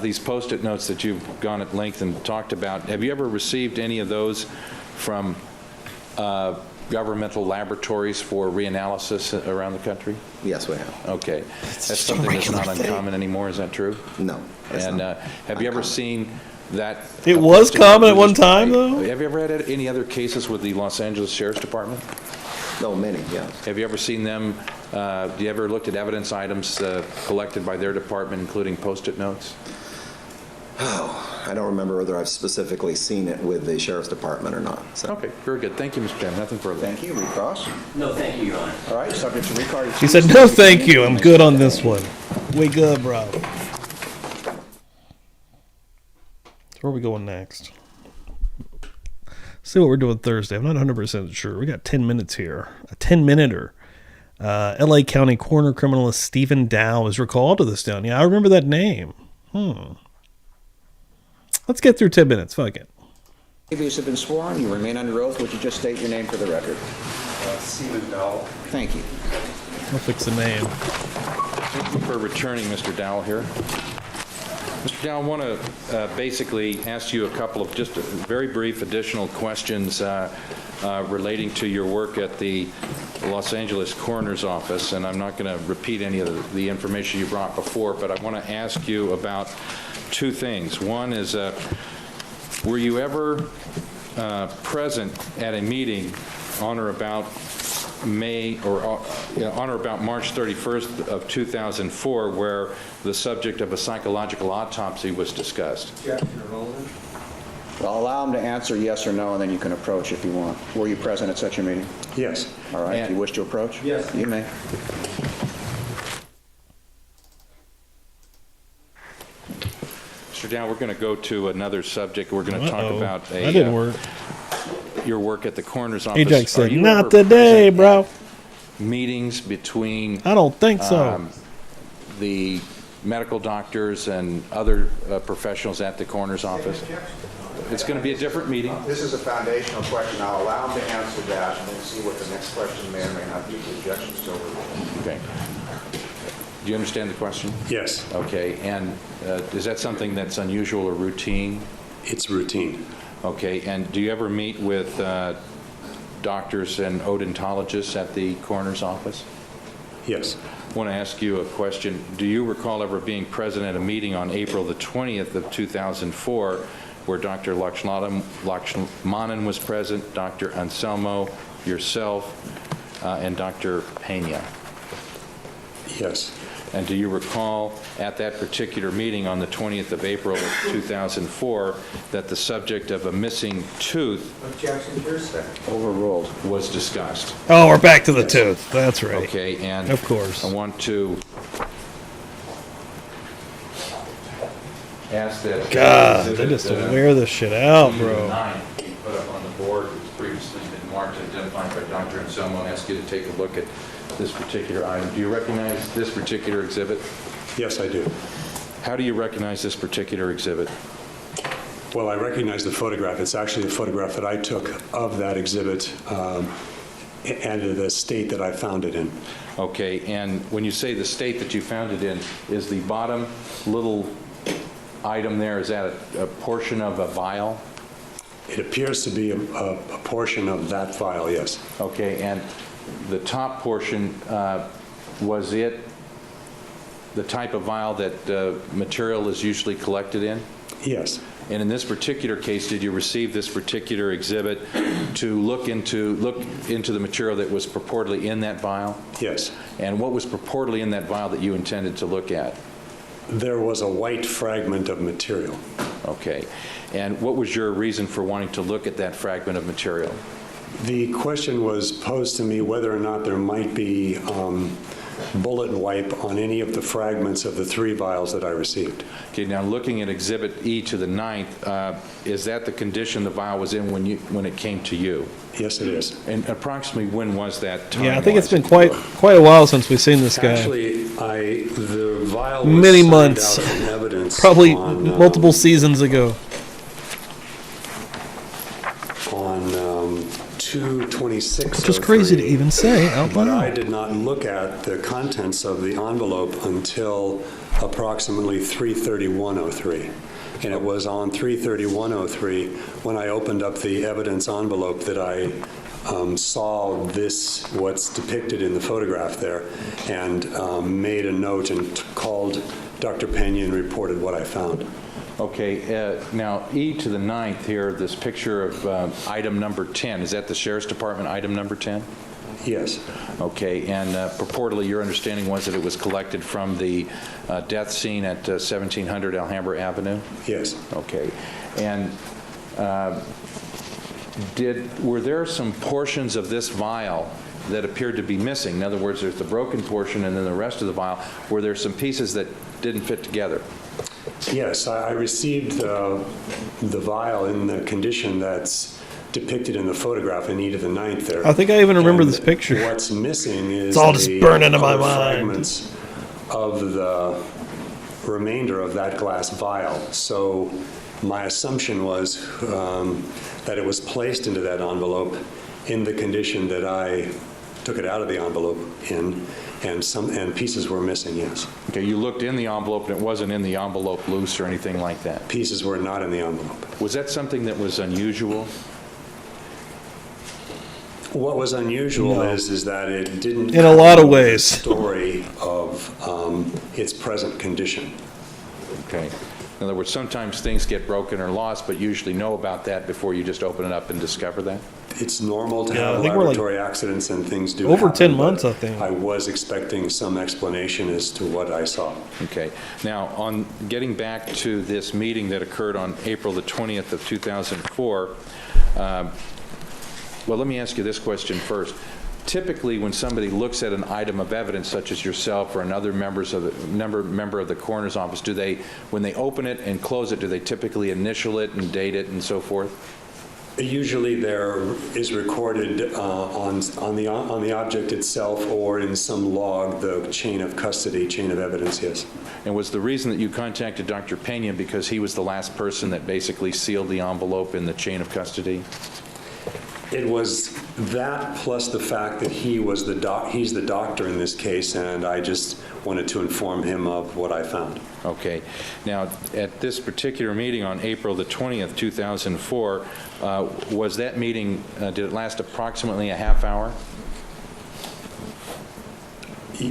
these Post-it notes that you've gone at length and talked about, have you ever received any of those from governmental laboratories for reanalysis around the country? Yes, we have. Okay. That's something that's not uncommon anymore. Is that true? No. it's And not have you ever uncommon. seen that? It was common at one time, though? Have you ever had any other cases with the Los Angeles Sheriff's Department? No, many, yes. Have you ever seen them, do you ever looked at evidence items collected by their department, including Post-it notes? Oh, I don't remember whether I've specifically seen it with the Sheriff's Department or not. So. Okay, very good. Thank you, Mr. Chairman. Nothing further. Thank you. Recross. No, thank you, Your Honor. All right, subject to recall. He said, no, thank you. I'm good on this one. We good, bro. Where are we going next? See what we're doing Thursday. I'm not 100% sure. We got 10 minutes here. A 10-minuter. L.A. County coroner criminalist Stephen Dow is recalled to this town. Yeah, I remember that name. Let's get through 10 minutes. Fuck it. These have been sworn. You remain under oath. Would you just state your name for the record? Stephen Dowell. Thank you. I'll fix the name. Thank you for returning, Mr. Dowell here. Mr. Dowell, I want to basically ask you a couple of just very brief additional questions relating to your work at the Los Angeles Coroner's Office, and I'm not going to repeat any of the information you brought before, but I want to ask you about two things. One is, were you ever present at a meeting on or about on or about March 31st of 2004 where the subject of a psychological autopsy was discussed? Well, allow him to answer yes or no, and then you can approach if you want. Were you present at such a meeting? Yes. All right. Do you wish to approach? Yes. You may. Mr. Dow, we're going to go to another subject. We're going to talk about that didn't work. Your work at the coroner's office. Ajax Are said, you not ever today, present bro. at meetings between I don't think so. the medical doctors and other professionals at the coroner's office? It's going to be a different meeting. This is a foundational question. I'll allow him to answer that and then see what the next question may or may not be. The objections still remain. Okay. Do you understand the question? Yes. Okay. And is that something that's unusual or routine? It's routine. Okay. And do you ever meet with doctors and odontologists at the coroner's office? Yes. I want to ask you a question. Do you recall ever being present at a meeting on April the 20th of 2004 where Dr. Lakshmanan was present, Dr. Anselmo, yourself, and Dr. Pena? Yes. And do you recall at that particular meeting on the 20th of April of 2004 that the subject of a missing tooth Overruled. was discussed? Oh, we're back to the tooth. That's right. Okay, and Of course. I want to ask that. God, they just wear this shit out, bro. 9 be put up on the board. It's previously been marked and identified by Dr. Anselmo. I'll ask you to take a look at this particular item. Do you recognize this particular exhibit? Yes, I do. How do you recognize this particular exhibit? Well, I recognize the photograph. It's actually a photograph that I took of that exhibit and the state that I found it in. Okay, and when you say the state that you found it in, is the bottom little item there, is that a portion of a vial? It appears to be a portion of that file, yes. Okay, and the top portion, was it the type of vial that material is usually collected in? Yes. And in this particular case, did you receive this particular exhibit to look into the material that was purportedly in that vial? Yes. And what was purportedly in that vial that you intended to look at? There was a white fragment of material. Okay. And what was your reason for wanting to look at that fragment of material? The question was posed to me whether or not there might be bullet wipe on any of the fragments of the 3 vials that I received. Okay, now looking at Exhibit E to the 9th, is that the condition the vial was in when it came to you? Yes, it is. And approximately when was that time? Yeah, I think it's been quite a while since we've seen this guy. Actually, the vial was Many signed months. out as evidence Probably on, multiple seasons ago. 2603. Which is crazy to even say out But I loud. did not look at the contents of the envelope until approximately 3/31/03. And it was on 3/31/03 when I opened up the evidence envelope that I saw what's depicted in the photograph there, and made a note and called Dr. Pena and reported what I found. Okay, now E to the 9th here, this picture of item number 10, is that the Sheriff's Department item number 10? Yes. Okay, and purportedly your understanding was that it was collected from the death scene at 1700 Alhambra Avenue? Yes. Okay, and were there some portions of this vial that appeared to be missing? In other words, there's the broken portion and then the rest of the vial. Were there some pieces that didn't fit together? Yes, I received the vial in the condition that's depicted in the photograph in E to the 9th there. I think I even remember And this picture. What's missing is It's all just the burned into my other mind. fragments of the remainder of that glass vial. So my assumption was that it was placed into that envelope in the condition that I took it out of the envelope in, and pieces were missing, yes. Okay, you looked in the envelope and it wasn't in the envelope loose or anything like that? Pieces were not in the envelope. Was that something that was unusual? What was unusual is that it didn't In a lot of come with ways. the story of its present condition. Okay. In other words, sometimes things get broken or lost, but you usually know about that before you just open it up and discover that? It's normal to Yeah, I have think we're like laboratory accidents and things do over happen, 10 but months, I think. I was expecting some explanation as to what I saw. Okay. Now, on getting back to this meeting that occurred on April the 20th of 2004, well, let me ask you this question first. Typically, when somebody looks at an item of evidence, such as yourself or another member of the coroner's office, do they, when they open it and close it, do they typically initial it and date it and so forth? Usually there is recorded on the object itself or in some log the chain of custody, chain of evidence, yes. And was the reason that you contacted Dr. Pena because he was the last person that basically sealed the envelope in the chain of custody? It was that plus the fact that he's the doctor in this case, and I just wanted to inform him of what I found. Okay. Now, at this particular meeting on April the 20th, 2004, was that meeting, did it last approximately a half hour?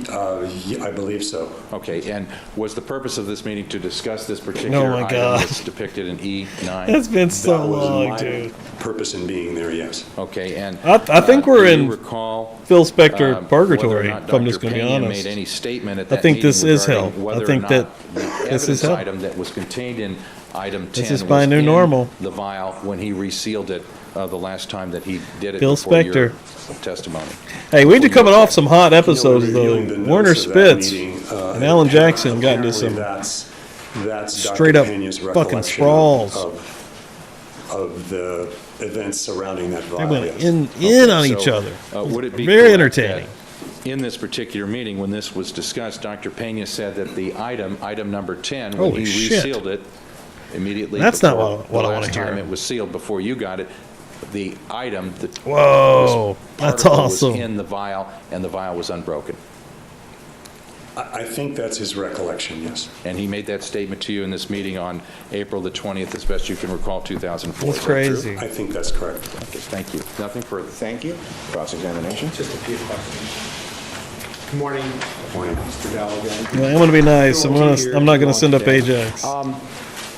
I believe so. Okay, and was the purpose of this meeting to discuss this particular item that's depicted in E9? It's been so That was long, my dude. purpose in being there, yes. Okay, and I think we're do you in recall, Phil Spector whether or purgatory, not if I'm just Dr. going to be Pena honest. made any statement at I that think meeting this is regarding hell. I whether or think not that the this is evidence hell. item that was contained in item 10 This is was my new in normal. the vial when he resealed it the last time that he did it Phil before your Spector. testimony. Hey, we've been coming off some hot episodes, Reviewing though. the Werner notes of that Spitz meeting, and Alan Jackson got into apparently some that's straight Dr. up Pena's fucking recollection sprawls. of the events surrounding that They vial. went yes. in on each So, other. would it be Very correct entertaining. that in this particular meeting, when this was discussed, Dr. Pena said that the item number 10, when Holy he shit. resealed it immediately That's not before what the I wanna last hear. time it was sealed before you got it, the item, the Whoa, that's particle awesome. was in the vial, and the vial was unbroken. I think that's his recollection, yes. And he made that statement to you in this meeting on April the 20th, as best you can recall, 2004. That's Is that true? crazy. I think that's correct. Okay, thank you. Nothing further. Thank you. Cross-examination. Just a few questions. Good morning, Mr. Dowell. Yeah, I'm going to be nice. I'm not going to send up today. Ajax.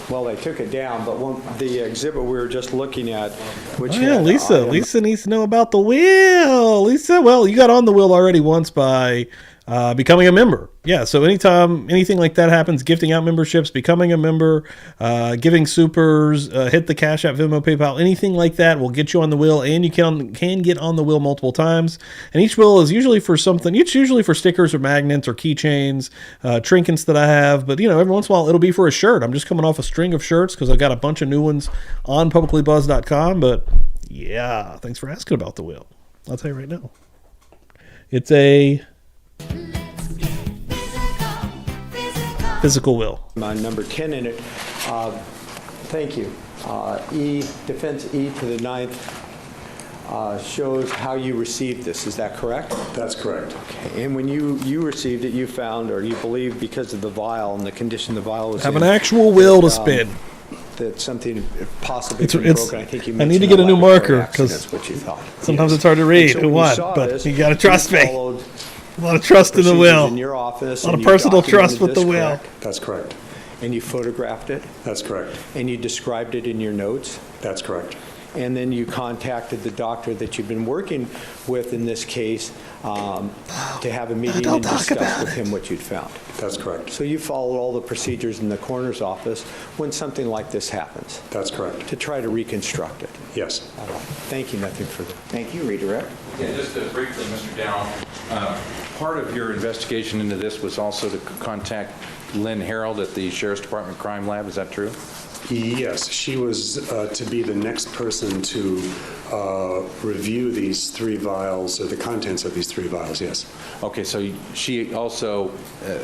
Well, they took it down, but the exhibit we were just looking at, which Oh, yeah, had Lisa. item- Lisa needs to know about the will. Lisa, well, you got on the will already once by becoming a member. Yeah, so anytime anything like that happens, gifting out memberships, becoming a member, giving supers, hit the Cash App, Venmo, PayPal, anything like that will get you on the will, and you can get on the will multiple times. And each will is usually for something. It's usually for stickers or magnets or keychains, trinkets that I have. But, every once in a while it'll be for a shirt. I'm just coming off a string of shirts because I got a bunch of new ones on publiclybuzz.com. But, yeah, thanks for asking about the will. I'll tell you right now. It's a physical will. My number 10 in it. Thank you. Defense E to the 9th. shows how you received this. Is that correct? That's correct. Okay. And when you received it, you found, or you believe, because of the vial and the condition the vial was Have in, an actual will to spin. that something possibly It's- been it's- broken. I think you I need to mentioned get a new laboratory marker, 'cause accident, that's what you thought. sometimes Yes. it's hard to read And so who when what, saw but this, you gotta trust me. followed A lot of trust in the procedures will. in your office, A lot and of you personal trust documented with the this, will. correct? That's correct. And you photographed it, That's correct. and you described it in your notes, That's correct. and then you contacted the doctor that you've been working with in this case to have a meeting Don't and talk discuss about with him what you'd found. That's correct. So you followed all the procedures in the coroner's office when something like this happens That's correct. to try to reconstruct it. Yes. All right. Thank you. Nothing further. Thank you. Redirect. Yeah, just briefly, Mr. Dow, part of your investigation into this was also to contact Lynn Harold at the Sheriff's Department Crime Lab. Is that true? Yes, she was to be the next person to review these 3 vials, or the contents of these 3 vials, yes. Okay, so she also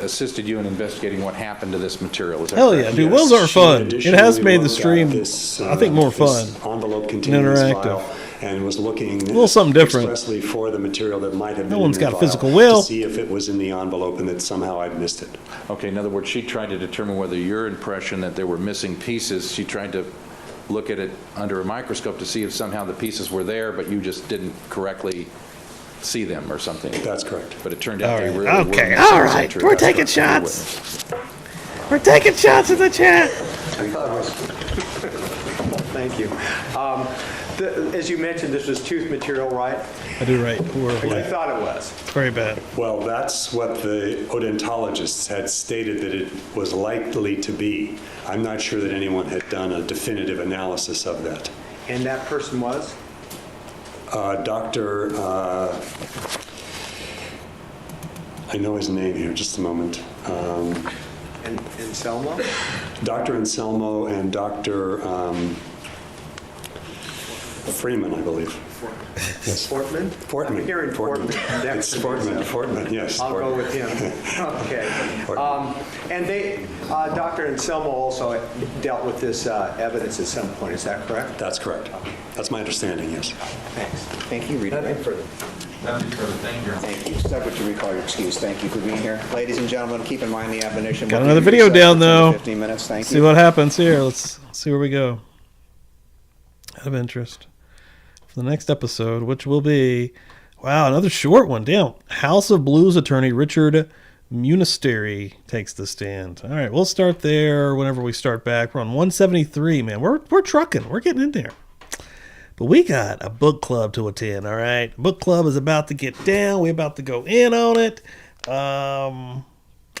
assisted you in investigating what happened to this material. Is that Hell correct? yeah, dude. Yes, Wills are she fun. It has additionally made the looked at stream, this, I think, more fun. this envelope containing this interactive. vial, and was looking A little something different. expressly for the material that might have been No in one's the got a vial physical will. to see if it was in the envelope and that somehow I'd missed it. Okay, in other words, she tried to determine whether your impression that there were missing pieces, she tried to look at it under a microscope to see if somehow the pieces were there, but you just didn't correctly see them or something. That's correct. But it turned out they All really right. were Okay. missing. All Is that right. true? We're That's taking correct. You're a shots. We're taking shots in the chat. Thank you. As you mentioned, this was tooth material, right? I do right. You Horribly. thought it was. Very bad. Well, that's what the odontologists had stated that it was likely to be. I'm not sure that anyone had done a definitive analysis of that. And that person was? Dr. I know his name here, just a moment. Anselmo? Dr. Anselmo and Dr. Freeman, I believe. Yes. Fortman? Fortman. I'm hearing Fortman. It's Fortman, yes. I'll go with him. Okay. And they, Dr. Anselmo also dealt with this evidence at some point, is that correct? That's correct. That's my understanding, yes. Thanks. Thank you. Redirect. Nothing further. Nothing further. Thank you. Thank you. Subject to recall your excuse. Thank you for being here. Ladies and gentlemen, keep in mind the admonition. Got We'll another give video you down, 10 to though. 15 minutes. Thank See you. what happens here. Let's see where we go. Out of interest. For the next episode, which will be, wow, another short one. Damn. House of Blues attorney Richard Munisteri takes the stand. All right, we'll start there whenever we start back. We're on 173, man. We're trucking. We're getting in there. But we got a book club to attend, all right? Book club is about to get down. We're about to go in on it. Oh,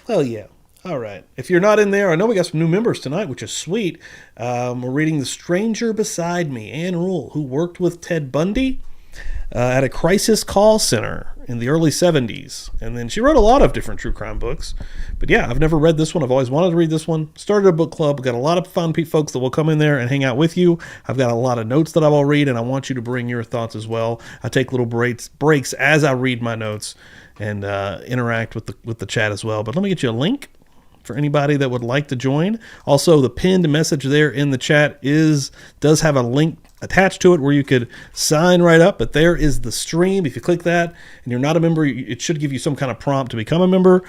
yeah. All right. If you're not in there, I know we got some new members tonight, which is sweet. We're reading The Stranger Beside Me, Ann Rule, who worked with Ted Bundy at a crisis call center in the early 70s. And then she wrote a lot of different true crime books. But yeah, I've never read this one. I've always wanted to read this one. Started a book club. We've got a lot of fun folks that will come in there and hang out with you. I've got a lot of notes that I will read, and I want you to bring your thoughts as well. I take little breaks as I read my notes and interact with the chat as well. But let me get you a link for anybody that would like to join. Also, the pinned message there in the chat does have a link attached to it where you could sign right up, but there is the stream. If you click that and you're not a member, it should give you some kind of prompt to become a member.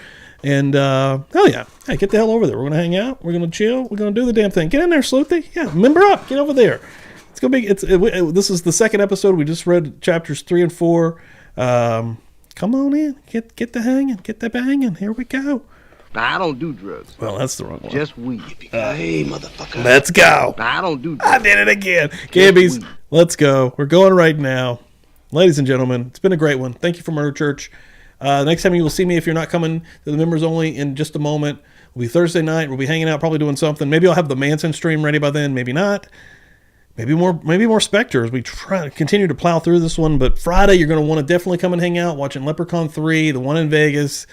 And hell yeah, hey, get the hell over there. We're gonna hang out. We're gonna chill. We're gonna do the damn thing. Get in there, Sleuthy. Yeah, member up. Get over there. It's gonna be. This is the second episode. We just read chapters 3 and 4. Come on in. Get the hanging. Get the banging. Here we go. Now, I don't do drugs. Well, that's the wrong one. Just weed. Hey, motherfucker. Let's go. Now, I don't do drugs. I did it again. Gabbies, let's go. We're going right now. Ladies and gentlemen, it's been a great one. Thank you for Murder Church. Next time you will see me, if you're not coming to the members only in just a moment, will be Thursday night. We'll be hanging out, probably doing something. Maybe I'll have the Manson stream ready by then. Maybe not. Maybe more Spector as we try to continue to plow through this one. But Friday, you're going to want to definitely come and hang out watching Leprechaun 3, the one in Vegas.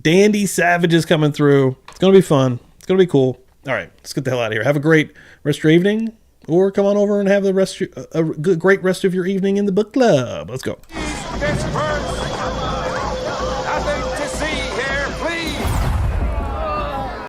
Dandy Savages coming through. It's going to be fun. It's going to be cool. All right, let's get the hell out of here. Have a great rest of your evening, or come on over and have a great rest of your evening in the book club. Let's go. This